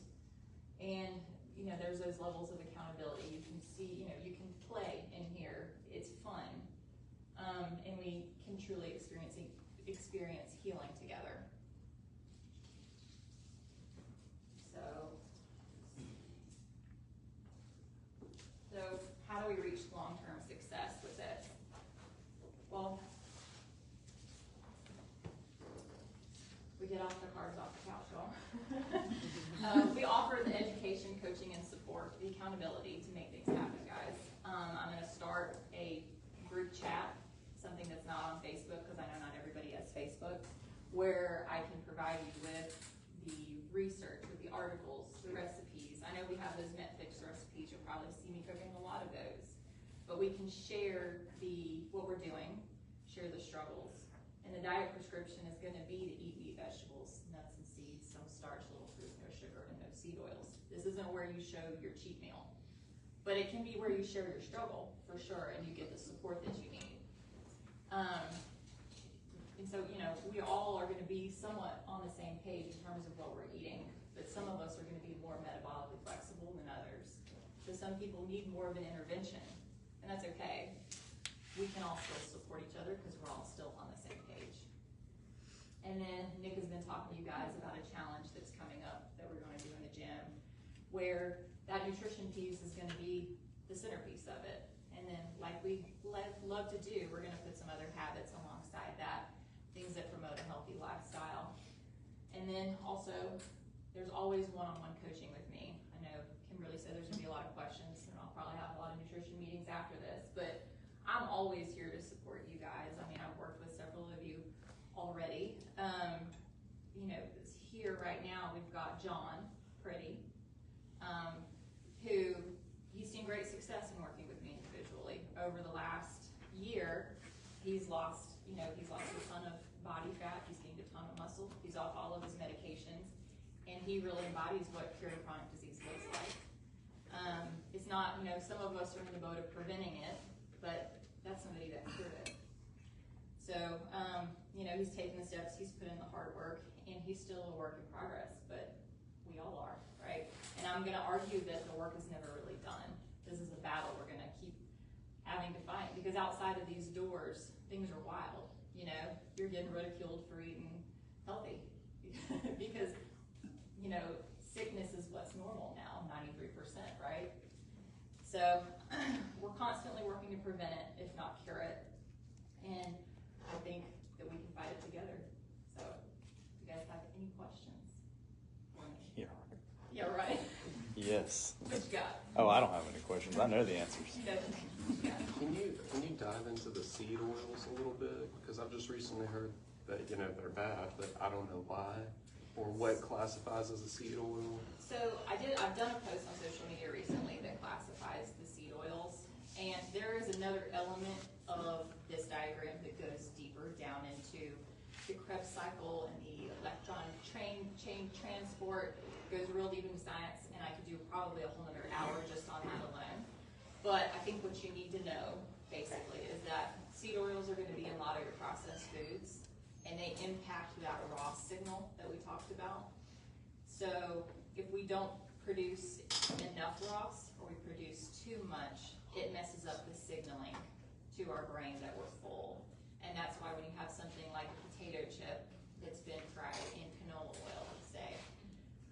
And, you know, there's those levels of accountability. You can see, you know, you can play in here, it's fun. And we can truly experience healing together. So how do we reach long-term success with this? Well, we get off the cards off the couch, y'all. We offer the education, coaching, and support, the accountability to make things happen, guys. I'm gonna start a group chat, something that's not on Facebook, because I know not everybody has Facebook, where I can provide you with the research, with the articles, the recipes. I know we have those Netflix recipes. You'll probably see me cooking a lot of those. But we can share what we're doing, share the struggles. And the diet prescription is gonna be to eat meat, vegetables, nuts and seeds, some starch, little fruit, no sugar, and no seed oils. This isn't where you show your cheat meal. But it can be where you share your struggle, for sure, and you get the support that you need. And so, you know, we all are gonna be somewhat on the same page in terms of what we're eating, but some of us are gonna be more metabolically flexible than others. So some people need more of an intervention, and that's okay. We can all still support each other because we're all still on the same page. And then Nick has been talking to you guys about a challenge that's coming up that we're gonna do in the gym, where that nutrition piece is gonna be the centerpiece of it. And then, like we love to do, we're gonna put some other habits alongside that, things that promote a healthy lifestyle. And then also, there's always one-on-one coaching with me. I know Kimberly said there's gonna be a lot of questions, and I'll probably have a lot of nutrition meetings after this, but I'm always here to support you guys. I mean, I've worked with several of you already. You know, here right now, we've got John Pretty, who he's seen great success in working with me individually. Over the last year, he's lost a ton of body fat, he's gained a ton of muscle, he's off all of his medications, and he really embodies what curing chronic disease looks like. It's not, you know, some of us are in the boat of preventing it, but that's somebody that cured it. So, you know, he's taken the steps, he's put in the hard work, and he's still a work in progress, but we all are, right? And I'm gonna argue that the work is never really done. This is a battle we're gonna keep having to fight, because outside of these doors, things are wild. You know, you're getting ridiculed for eating healthy because, you know, sickness is what's normal now, 93%, right? So we're constantly working to can prevent it, if not cure it. And I think that we can fight it together. So, if you guys have any questions for me? Yeah. Yeah, right. Yes. What you got? Oh, I don't have any questions. I know the answers. You know, yeah. Can you dive into the seed oils a little bit? Because I've just recently heard that, you know, they're bad, but I don't know why or what classifies as a seed oil. So I've done a post on social media recently that classifies the seed oils, and there is another element of this diagram that goes deeper down into the Krebs cycle and the electron chain transport. It goes real deep into science, and I could do probably a whole other hour just on that alone. But I think what you need to know, basically, is that seed oils are going to be in a lot of your processed foods, and they impact that raw signal that we talked about. So if we don't produce enough ROS, or we produce too much, it messes up the signaling to our brain that we're full. And that's why when you have something like a potato chip that's been fried in canola oil, let's say,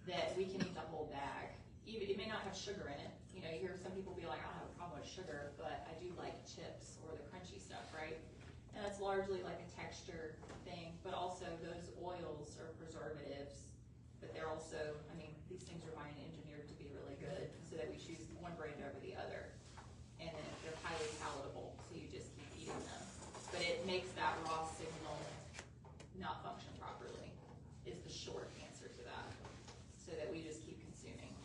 that we can eat the whole bag. Even it may not have sugar in it. You know, you hear some people be like, I don't have a problem with sugar, but I do like chips or the crunchy stuff, right? And that's largely like a texture thing, but also those oils are preservatives, but they're also, I mean, these things are mind engineered to be really good so that we choose one brand over the other. And then they're highly palatable, so you just keep eating them. But it makes that raw signal not function properly, is the short answer to that, so that we just keep consuming.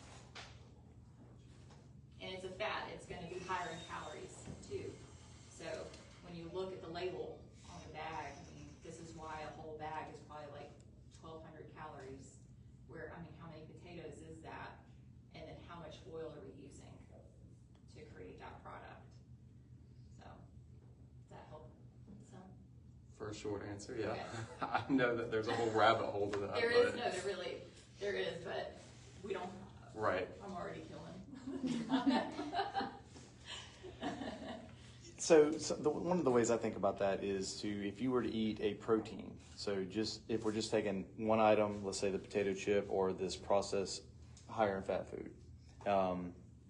And it's a fat, it's gonna be higher in calories too. So when you look at the label on the bag, I mean, this is why a whole bag is probably like 1,200 calories, where, I mean, how many potatoes is that? And then how much oil are we using to create that product? So, does that help some? For a short answer, yeah. Okay. I know that there's a whole rabbit hole to that. There is, no, there is, but we don't. Right. I'm already killing. So one of the ways I think about that is if you were to eat a protein, so just if we're just taking one item, let's say the potato chip or this processed higher in fat food,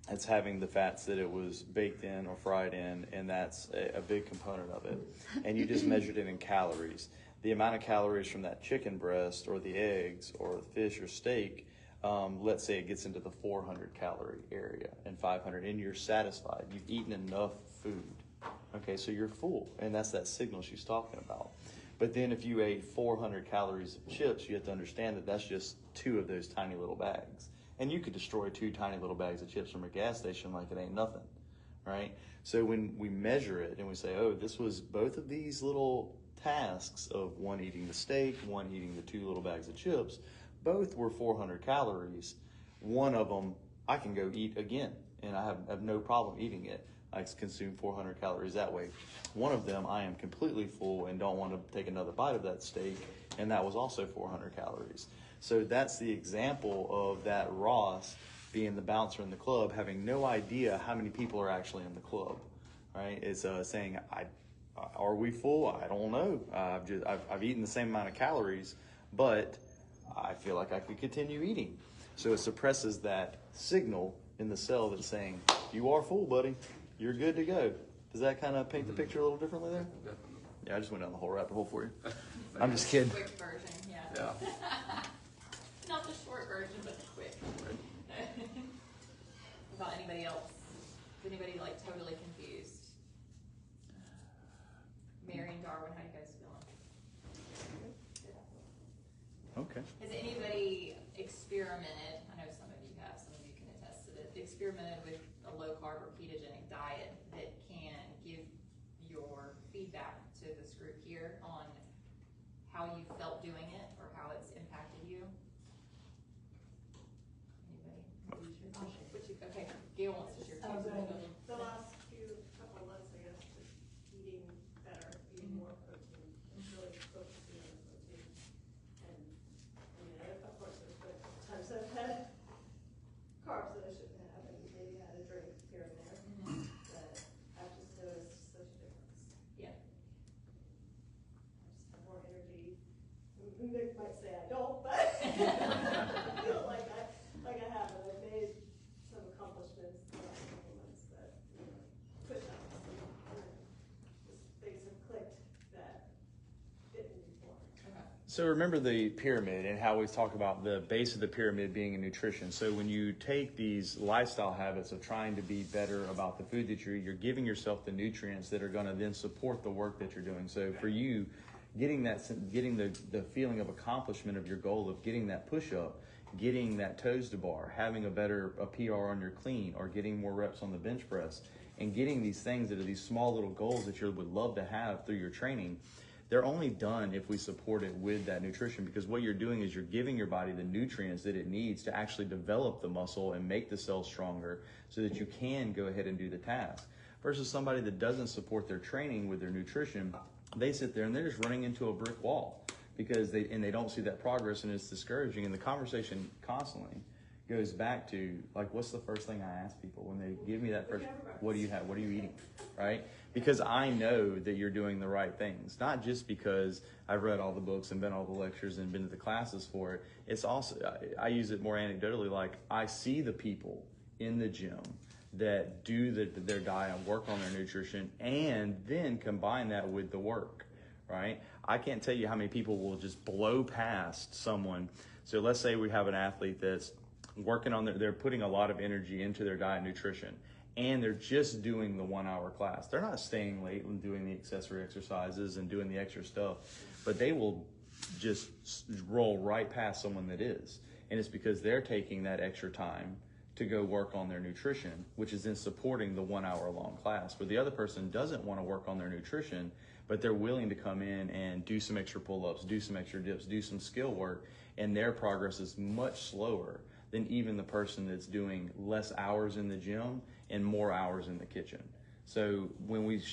it's having the fats that it was baked in or fried in, and that's a big component of it. And you just measured it in calories. The amount of calories from that chicken breast or the eggs or the fish or steak, let's say it gets into the 400 calorie area and 500, and you're satisfied. You've eaten enough food. Okay, so you're full, and that's that signal she's talking about. But then if you ate 400 calories of chips, you have to understand that that's just 2 of those tiny little bags. And you could destroy 2 tiny little bags of chips from a gas station like it ain't nothing, right? So when we measure it and we say, oh, this was both of these little tasks of one eating the steak, one eating the 2 little bags of chips, both were 400 calories. One of them I can go eat again, and I have no problem eating it. I consume 400 calories that way. One of them, I am completely full and don't want to take another bite of that steak, and that was also 400 calories. So that's the example of that Ross being the bouncer in the club, having no idea how many people are actually in the club, right? It's saying, are we full? I don't know. I've eaten the same amount of calories, but I feel like I could continue eating. So it suppresses that signal in the cell that's saying, you are full, buddy. You're good to go. Does that kind of paint the picture a little differently there? Definitely. Yeah, I just went down the whole rabbit hole for you. I'm just kidding. Quick version, yeah. Yeah. Not the short version, but the quick. About anybody else? Is anybody like totally confused? Mary and Darwin, how you guys feeling? Okay. Has anybody experimented, I know some of you have, some of you can attest to this, experimented with a low carb or ketogenic diet that can give your feedback to this group here on how you felt doing it or how it's impacted you? Anybody? Okay, Gail wants to share. The last couple of months, I guess, just eating better, eating more protein, really focusing on the protein. And, I mean, of course, there's been a couple times I've had carbs that I shouldn't have, and maybe had a drink here and there. But I've just noticed such a difference. Yeah. I just have more energy. So remember the pyramid and how we talk about the base of the pyramid being in nutrition. So when you take these lifestyle habits of trying to be better about the food that you eat, you're giving yourself the nutrients that are going to then support the work that you're doing. So for you, getting the feeling of accomplishment of your goal of getting that push-up, getting that toes to bar, having a PR on your clean, or getting more reps on the bench press, and getting these things that are these small little goals that you would love to have through your training, they're only done if we support it with that nutrition, because what you're doing is you're giving your body the nutrients that it needs to actually develop the muscle and make the cells stronger so that you can go ahead and do the task. Versus somebody that doesn't support their training with their nutrition, they sit there and they're just running into a brick wall because they don't see that progress, and it's discouraging. And the conversation constantly goes back to, like, what's the first thing I ask people when they give me that first, what do you have? What are you eating? Right? Because I know that you're doing the right things, not just because I've read all the books and been all the lectures and been to the classes for it. It's also, I use it more anecdotally, like I see the people in the gym that do their diet and work on their nutrition and then combine that with the work, right? I can't tell you how many people will just blow past someone. So let's say we have an athlete that's working on they're putting a lot of energy into their diet and nutrition, and they're just doing the 1 hour class. They're not staying late and doing the accessory exercises and doing the extra stuff, but they will just roll right past someone that is. And it's because they're taking that extra time to go work on their nutrition, which is then supporting the 1 hour long class. Where the other person doesn't want to work on their nutrition, but they're willing to come in and do some extra pull-ups, do some extra dips, do some skill work, and their progress is much slower than even the person that's doing less hours in the gym and more hours in the kitchen. So when we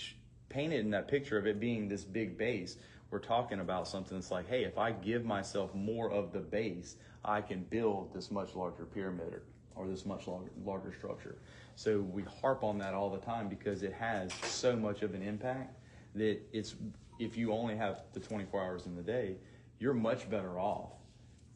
paint it in that picture of it being this big base, we're talking about something that's like, hey, if I give myself more of the base, I can build this much larger pyramid or this much larger structure. So we harp on that all the time because it has so much of an impact that if you only have the 24 hours in the day, you're much better off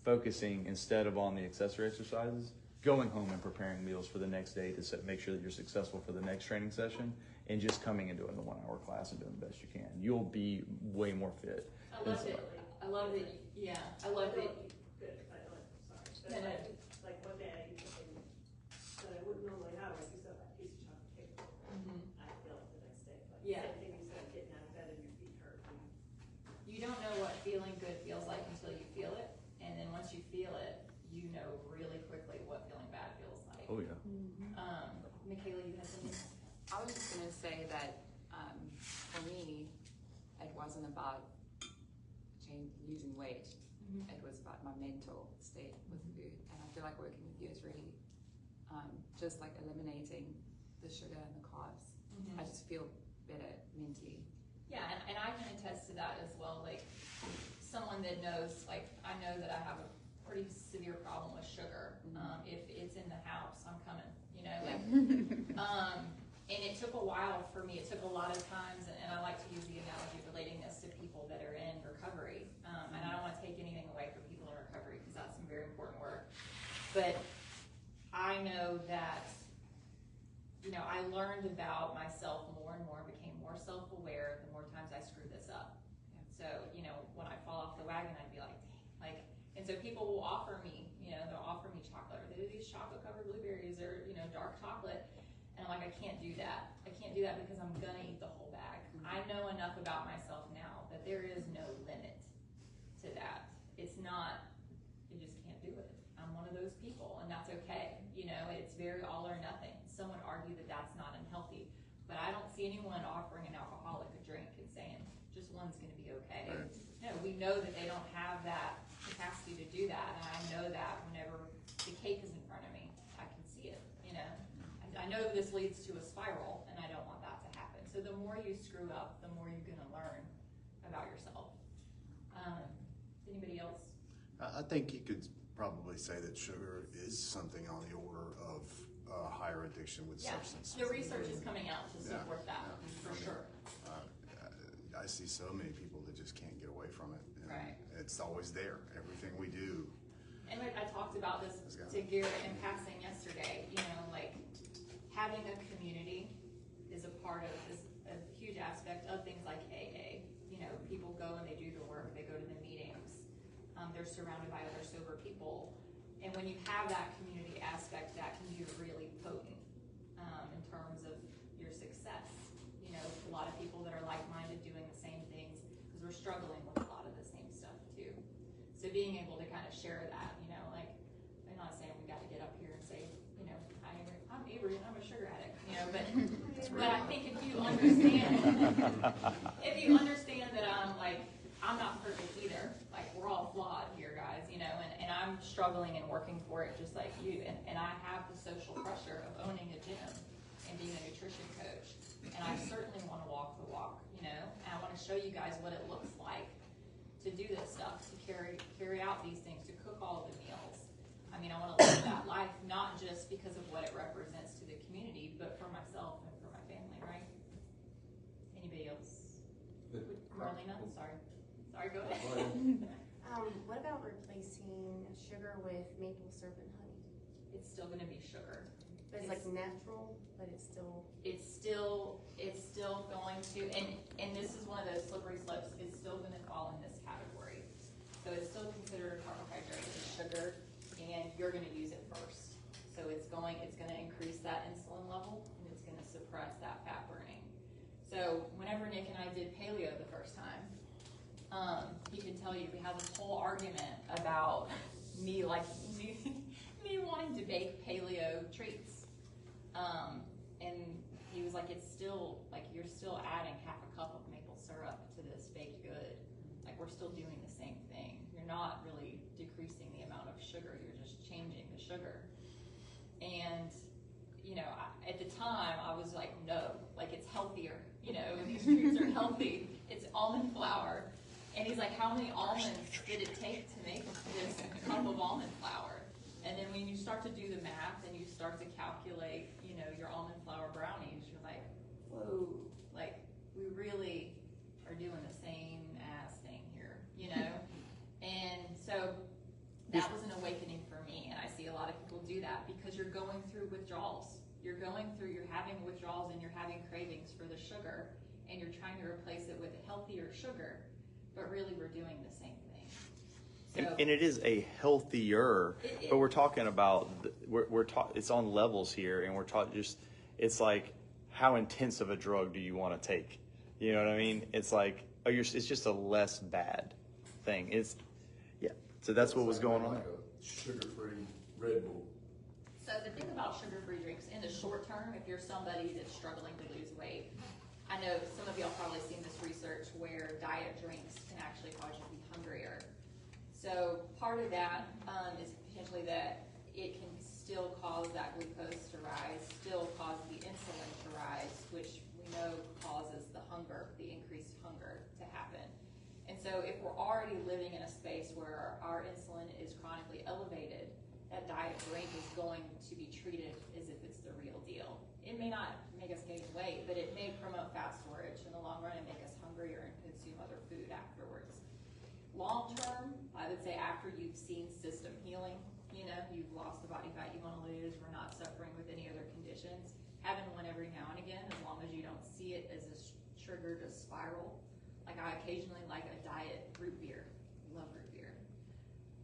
focusing, instead of on the accessory exercises, going home and preparing meals for the next day to make sure that you're successful for the next training session, and just coming and doing the 1 hour class and doing the best you can. You'll be way more fit. I love it. I love it. Yeah, I love it. Good, I don't, sorry. No, no. Like one day I eat something that I wouldn't normally have, like you said, that piece of chocolate cake. I feel it the next day. Like Yeah. same thing you said, getting out of bed and your feet hurt. You don't know what feeling good feels like until you feel it. And then once you feel it, you know really quickly what feeling bad feels like. Oh yeah. Michaela, you had something? I was just gonna say that for me, it wasn't about losing weight. It was about my mental state with food, and I feel like working with you is really just like eliminating the sugar and the carbs. I just feel better mentally. Yeah, and I can attest to that as well. Like someone that knows, like I know that I have a pretty severe problem with sugar. If it's in the house, I'm coming. You know, like, and it took a while for me. It took a lot of times, and I like to use the analogy of relating this to people that are in recovery. And I don't want to take anything away from people in recovery because that's some very important work. But I know that, you know, I learned about myself more and more, became more self-aware the more times I screwed this up. So, you know, when I fall off the wagon, I'd be like, dang, like, and so people will offer me, you know, they'll offer me chocolate, or they do these chocolate-covered blueberries, or, you know, dark chocolate, and I'm like, I can't do that. I can't do that because I'm gonna eat the whole bag. I know enough about myself now that there is no limit to that. It's not, you just can't do it. I'm one of those people, and that's okay. You know, it's very all or nothing. Some would argue that that's not unhealthy, but I don't see anyone offering an alcoholic a drink and saying, just one's gonna be okay. Right. No, we know that they don't have that capacity to do that, and I know that whenever the cake is in front of me, I can see it, you know. I know this leads to a spiral, and I don't want that to happen. So the more you screw up, the more you're gonna learn about yourself. Anybody else? I think you could probably say that sugar is something on the order of higher addiction with substance. The research is coming out to support that, for sure. I see so many people that just can't get away from it. And right. It's always there. Everything we do. And I talked about this to Garrett in passing yesterday. You know, like having a community is a part of this, a huge aspect of things like AA. You know, people go and they do the work, they go to the meetings. they're surrounded by other sober people. And when you have that community aspect, that can be really potent in terms of your success. You know, a lot of people that are like-minded doing the same things, because we're struggling with a lot of the same stuff too. So being able to kind of share that, you know, like, I'm not saying we got to get up here and say, you know, I'm Avery and I'm a sugar addict, you know, but I think if you understand that I'm not perfect either. Like, we're all flawed here, guys, you know, and I'm struggling and working for it just like you. And I have the social pressure of owning a gym and being a nutrition coach. And I certainly want to walk the walk, you know, and I want to show you guys what it looks like to do this stuff, to carry out these things, to cook all of the meals. I mean, I want to live that life, not just because of what it represents to the community, but for myself and for my family, right? Anybody else? Marlena, sorry, go ahead. What about replacing sugar with maple syrup and honey? It's still going to be sugar. But it's like natural, but it's still. It's still going to, and this is one of those slippery slopes. It's still going to fall in this category. So it's still considered a carbohydrate, it's sugar, and you're going to use it first. So it's going to increase that insulin level, and it's going to suppress that fat burning. So whenever Nick and I did paleo the first time, he can tell you we had this whole argument about me wanting to bake paleo treats. And he was like, it's still, like, you're still adding half a cup of maple syrup to this baked good. Like, we're still doing the same thing. You're not really decreasing the amount of sugar, you're just changing the sugar. And, you know, at the time, I was like, no, like, it's healthier. You know, these treats are healthy. It's almond flour. And he's like, how many almonds did it take to make this cup of almond flour? And then when you start to do the math and you start to calculate, you know, your almond flour brownies, you're like, whoa, like, we really are doing the same ass thing here, you know? And so that was an awakening for me, and I see a lot of people do that because you're going through withdrawals. You're having withdrawals and you're having cravings for the sugar, and you're trying to replace it with healthier sugar, but really we're doing the same thing. So, and it is a healthier, but we're talking about, it's on levels here, and we're talking just, it's like, how intense of a drug do you want to take? You know what I mean? It's like, it's just a less bad thing. So that's what was going on Like there. a sugar-free Red Bull. So the thing about sugar-free drinks, in the short term, if you're somebody that's struggling to lose weight, I know some of y'all probably seen this research where diet drinks can actually cause you to be hungrier. So part of that is potentially that it can still cause that glucose to rise, still cause the insulin to rise, which we know causes the hunger, the increased hunger to happen. And so if we're already living in a space where our insulin is chronically elevated, that diet drink is going to be treated as if it's the real deal. It may not make us gain weight, but it may promote fat storage in the long run and make us hungrier and consume other food afterwards. Long term, I would say after you've seen system healing, you know, you've lost the body fat you want to lose, we're not suffering with any other conditions, having one every now and again, as long as you don't see it as a trigger to spiral. Like, I occasionally like a diet root beer, love root beer.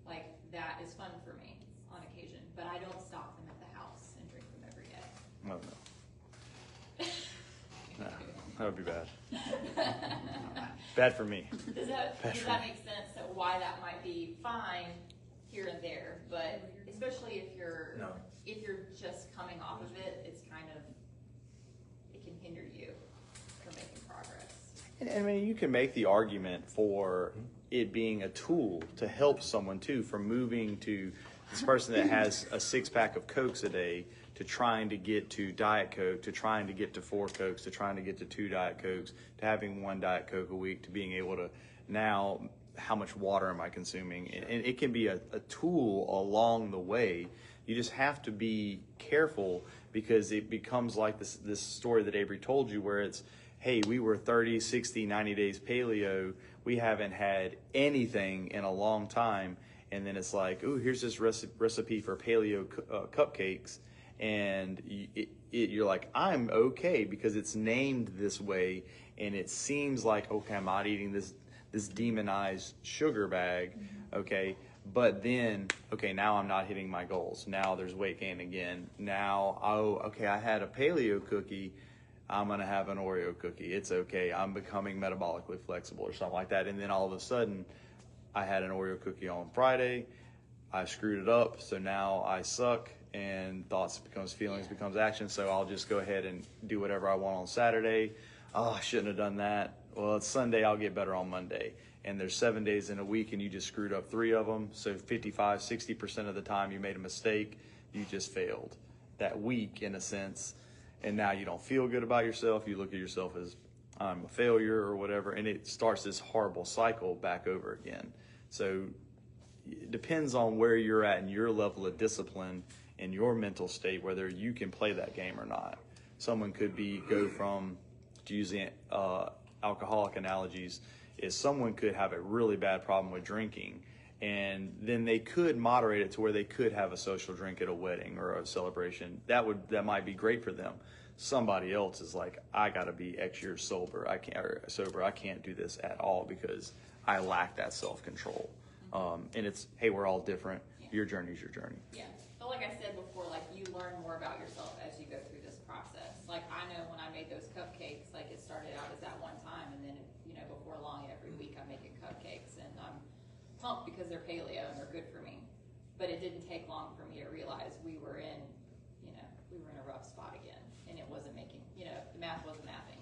Like, that is fun for me on occasion, but I don't stock them at the house and drink them every day. Oh, no. No, that would be bad. Bad for me. Does that make sense? So why that might be fine here and there, but especially if you're just coming off of it, it's kind of, it can hinder you from making progress. And I mean, you can make the argument for it being a tool to help someone too, from moving to this person that has a 6-pack of Cokes a day to trying to get to Diet Coke, to trying to get to 4 Cokes, to trying to get to 2 Diet Cokes, to having 1 Diet Coke a week, to being able to now, how much water am I consuming? And it can be a tool along the way. You just have to be careful, because it becomes like this story that Avery told you, where it's, hey, we were 30, 60, 90 days paleo. We haven't had anything in a long time. And then it's like, ooh, here's this recipe for paleo cupcakes. And you're like, I'm okay because it's named this way. And it seems like, okay, I'm not eating this this demonized sugar bag, okay? But then, okay, now I'm not hitting my goals. Now there's weight gain again. Now, oh, okay, I had a paleo cookie. I'm going to have an Oreo cookie. It's okay. I'm becoming metabolically flexible or something like that. And then all of a sudden, I had an Oreo cookie on Friday. I screwed it up. So now I suck, and thoughts becomes feelings, becomes action. So I'll just go ahead and do whatever I want on Saturday. Oh, I shouldn't have done that. Well, it's Sunday. I'll get better on Monday. And there's 7 days in a week, and you just screwed up 3 of them. So 55, 60% of the time you made a mistake, you just failed that week in a sense. And now you don't feel good about yourself. You look at yourself as I'm a failure or whatever, and it starts this horrible cycle back over again. So it depends on where you're at and your level of discipline and your mental state, whether you can play that game or not. Someone could go from, to use the alcoholic analogies, is someone could have a really bad problem with drinking, and then they could moderate it to where they could have a social drink at a wedding or a celebration. That might be great for them. Somebody else is like, I got to be X years sober. I can't do this at all because I lack that self-control. And it's, hey, we're all different. Your journey's your journey. Yeah. But like I said before, like you learn more about yourself as you go through this process. Like I know when I made those cupcakes, like it started out as that one time, and then before long, every week I'm making cupcakes, and I'm pumped because they're paleo and they're good for me. But it didn't take long for me to realize we were in a rough spot again, and it wasn't making, the math wasn't mathing.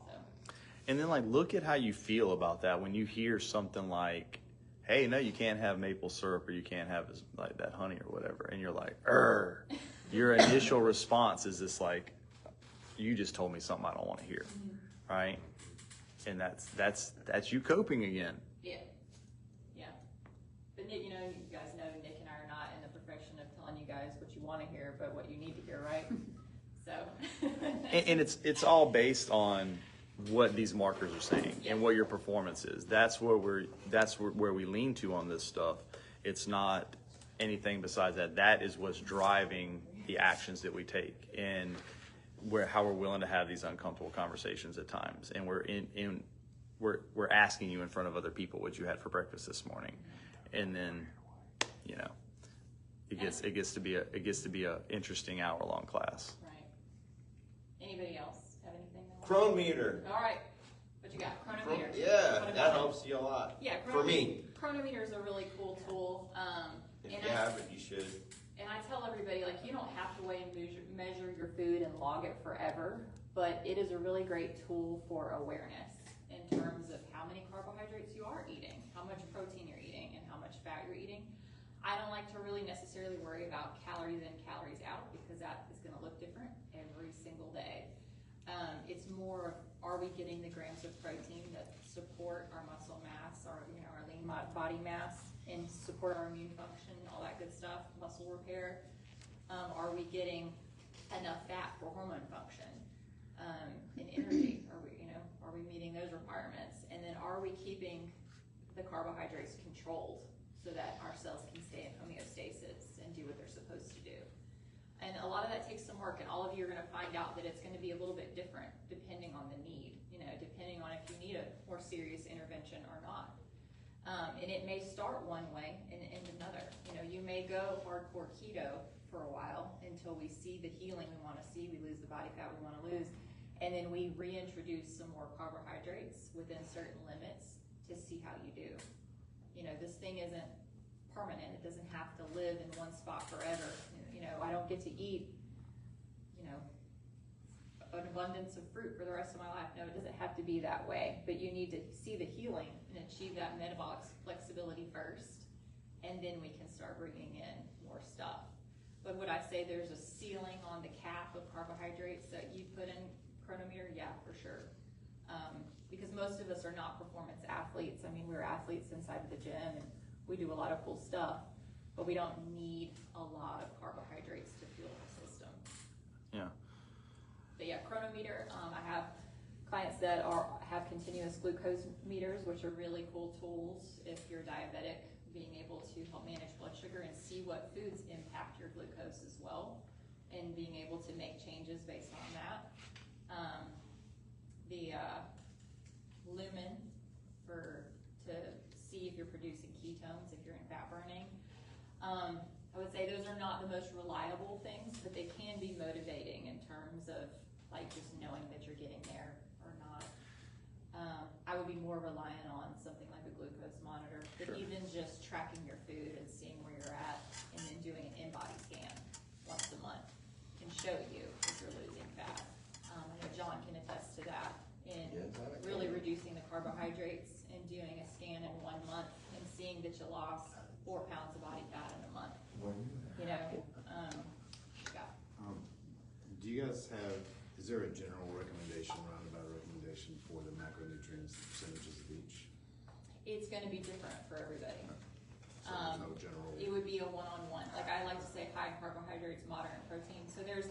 So. And then look at how you feel about that when you hear something like, hey, no, you can't have maple syrup, or you can't have like that honey or whatever, and you're like, your initial response is this like, you just told me something I don't want to hear, right? And that's you coping again. Yeah. But Nick, you guys know Nick and I are not in the profession of telling you guys what you want to hear, but what you need to hear, right? So. and it's all based on what these markers are saying and what your performance is. That's where we lean to on this stuff. It's not anything besides that. That is what's driving the actions that we take, and how we're willing to have these uncomfortable conversations at times. And we're asking you in front of other people what you had for breakfast this morning, and then it gets to be a interesting hour-long class. Right. Anybody else have anything? Chronometer. All right. What you got? Chronometer. Yeah, that helps you a lot. Yeah. For me. Chronometer is a really cool tool. If you haven't, you should. And I tell everybody, you don't have to weigh and measure your food and log it forever, but it is a really great tool for awareness in terms of how many carbohydrates you are eating, how much protein you're eating, and how much fat you're eating. I don't like to really necessarily worry about calories in, calories out, because that is going to look different every single day. It's more of, are we getting the grams of protein that support our muscle mass, our lean body mass, and support our immune function, all that good stuff, muscle repair? Are we getting enough fat for hormone function and energy? Are we meeting those requirements? And then are we keeping the carbohydrates controlled so that our cells can stay in homeostasis and do what they're supposed to do? And a lot of that takes some work, and all of you are going to find out that it's going to be a little bit different depending on the need, depending on if you need a more serious intervention or not. And it may start one way and end another. You may go hardcore keto for a while until we see the healing we want to see, we lose the body fat we want to lose, and then we reintroduce some more carbohydrates within certain limits to see how you do. This thing isn't permanent. It doesn't have to live in one spot forever. I don't get to eat, an abundance of fruit for the rest of my life. No, it doesn't have to be that way. But you need to see the healing and achieve that metabolic flexibility first, and then we can start bringing in more stuff. But would I say there's a ceiling on the cap of carbohydrates that you put in Chronometer? Yeah, for sure. Because most of us are not performance athletes. We're athletes inside of the gym, and we do a lot of cool stuff, but we don't need a lot of carbohydrates to fuel the system. Yeah. But yeah, Chronometer, I have clients that have continuous glucose meters, which are really cool tools if you're diabetic, being able to help manage blood sugar and see what foods impact your glucose as well, and being able to make changes based on that. The Lumen to I would say those are not the most reliable things, but they can be motivating in terms of like just knowing that you're getting there or not. I would be more reliant on something like a glucose monitor, but Sure. even just tracking your food and seeing where you're at, and then doing an in-body scan once a month can show you if you're losing fat. I know John can attest to that in Yes, I can. really reducing the carbohydrates and doing a scan in 1 month and seeing that you lost 4 pounds of body fat in a month. You know, yeah. Do you guys have, is there a general recommendation, roundabout recommendation for the macronutrients, the percentages of each? It's gonna be different for everybody. So there's no general. It would be a one-on-one. Like I like to say high in carbohydrates, moderate in protein. So there's,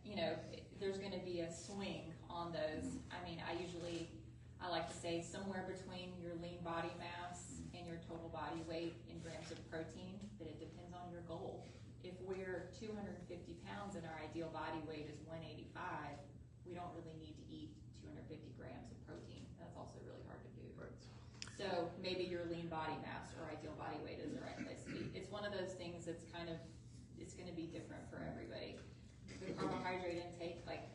you know, there's gonna be a swing on those. I mean, I like to say somewhere between your lean body mass and your total body weight in grams of protein, but it depends on your goal. If we're 250 pounds and our ideal body weight is 185, we don't really need to eat 250 grams of protein. That's also really hard to do. Right. So maybe your lean body mass or ideal body weight is the right place to be. It's one of those things that's kind of, it's gonna be different for everybody. The carbohydrate intake, like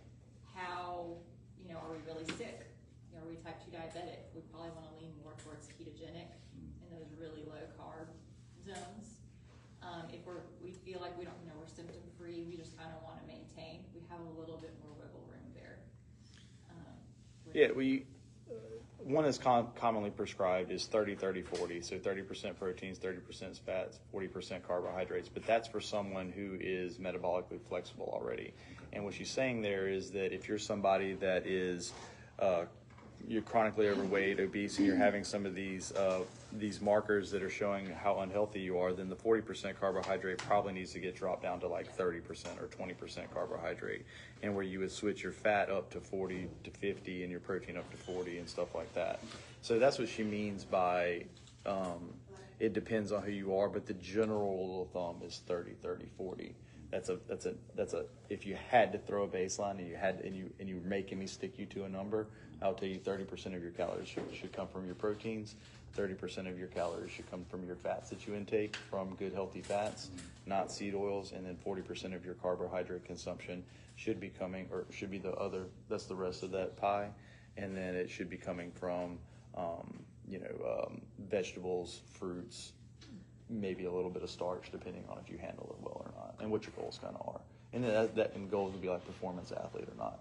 how, you know, are we really sick? You know, are we type 2 diabetic? We probably wanna lean more towards ketogenic in those really low carb zones. If we feel like we don't, you know, we're symptom free, we just kind of want to maintain, we have a little bit more wiggle room there. One that's commonly prescribed is 30-30-40, so 30% proteins, 30% fats, 40% carbohydrates, but that's for someone who is metabolically flexible already. And what she's saying there is that if you're somebody that is you're chronically overweight, obese, and you're having some of these markers that are showing how unhealthy you are, then the 40% carbohydrate probably needs to get dropped down to like 30% or 20% carbohydrate, and where you would switch your fat up to 40 to 50 and your protein up to 40 and stuff like that. So that's what she means by it depends on who you are, but the general rule of thumb is 30-30-40. That's a if you had to throw a baseline and you were making me stick you to a number, I'll tell you 30% of your calories should come from your proteins, 30% of your calories should come from your fats that you intake from good healthy fats, not seed oils, and then 40% of your carbohydrate consumption should be coming, or should be the other, that's the rest of that pie, and then it should be coming from vegetables, fruits, maybe a little bit of starch, depending on if you handle it well or not, and what your goals kind of are. And then and goals would be like performance athlete or not.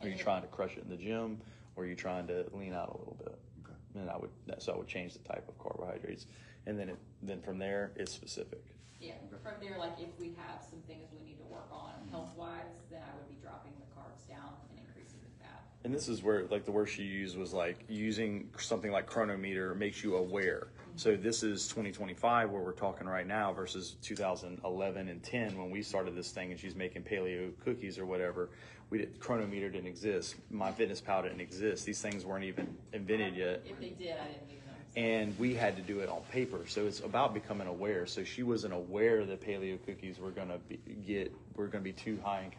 Are you trying to crush it in the gym, or are you trying to lean out a little bit? Okay. And I would change the type of carbohydrates, and then from there it's specific. Yeah, from there, like if we have some things we need to work on health-wise, then I would be dropping the carbs down and increasing the fat. And this is where, like, the word she used was like using something like chronometer makes you aware. So this is 2025 where we're talking right now versus 2011 and 10 when we started this thing and she's making paleo cookies or whatever. Chronometer didn't exist. MyFitnessPal didn't exist. These things weren't even invented yet. If they did, I didn't use them. And we had to do it on paper. So it's about becoming aware. So she wasn't aware that paleo cookies were going to be too high in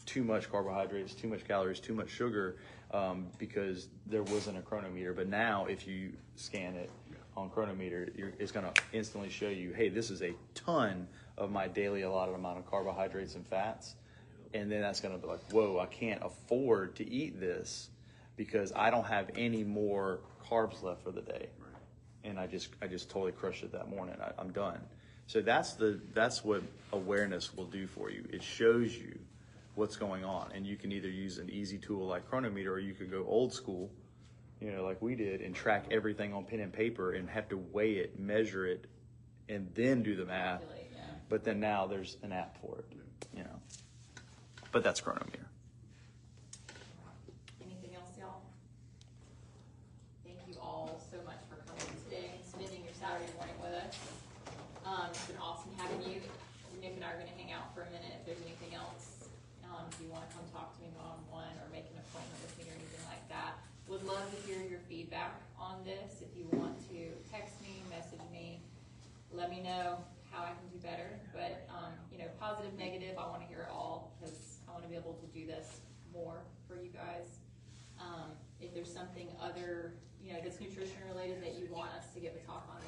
too much carbohydrates, too much calories, too much sugar, because there wasn't a chronometer. But now if you scan it on chronometer, it's going to instantly show you, hey, this is a ton of my daily allotted amount of carbohydrates and fats. And then that's going to be like, whoa, I can't afford to eat this because I don't have any more carbs left for the day. And I just totally crushed it that morning. I'm done. So that's what awareness will do for you. It shows you what's going on, and you can either use an easy tool like chronometer, or you could go old school, like we did, and track everything on pen and paper and have to weigh it, measure it, and then do the math. Yeah. But then now there's an app for it, But that's chronometer. Anything else, y'all? Thank you all so much for coming today and spending your Saturday morning with us. It's been awesome having you. Nick and I are going to hang out for a minute if there's anything else. If you want to come talk to me one-on-one or make an appointment with me or anything like that. Would love to hear your feedback on this. If you want to text me, message me, let me know how I can do better. But, positive, negative, I want to hear it all because I want to be able to do this more for you guys. If there's something other, that's nutrition related that you want us to give a talk on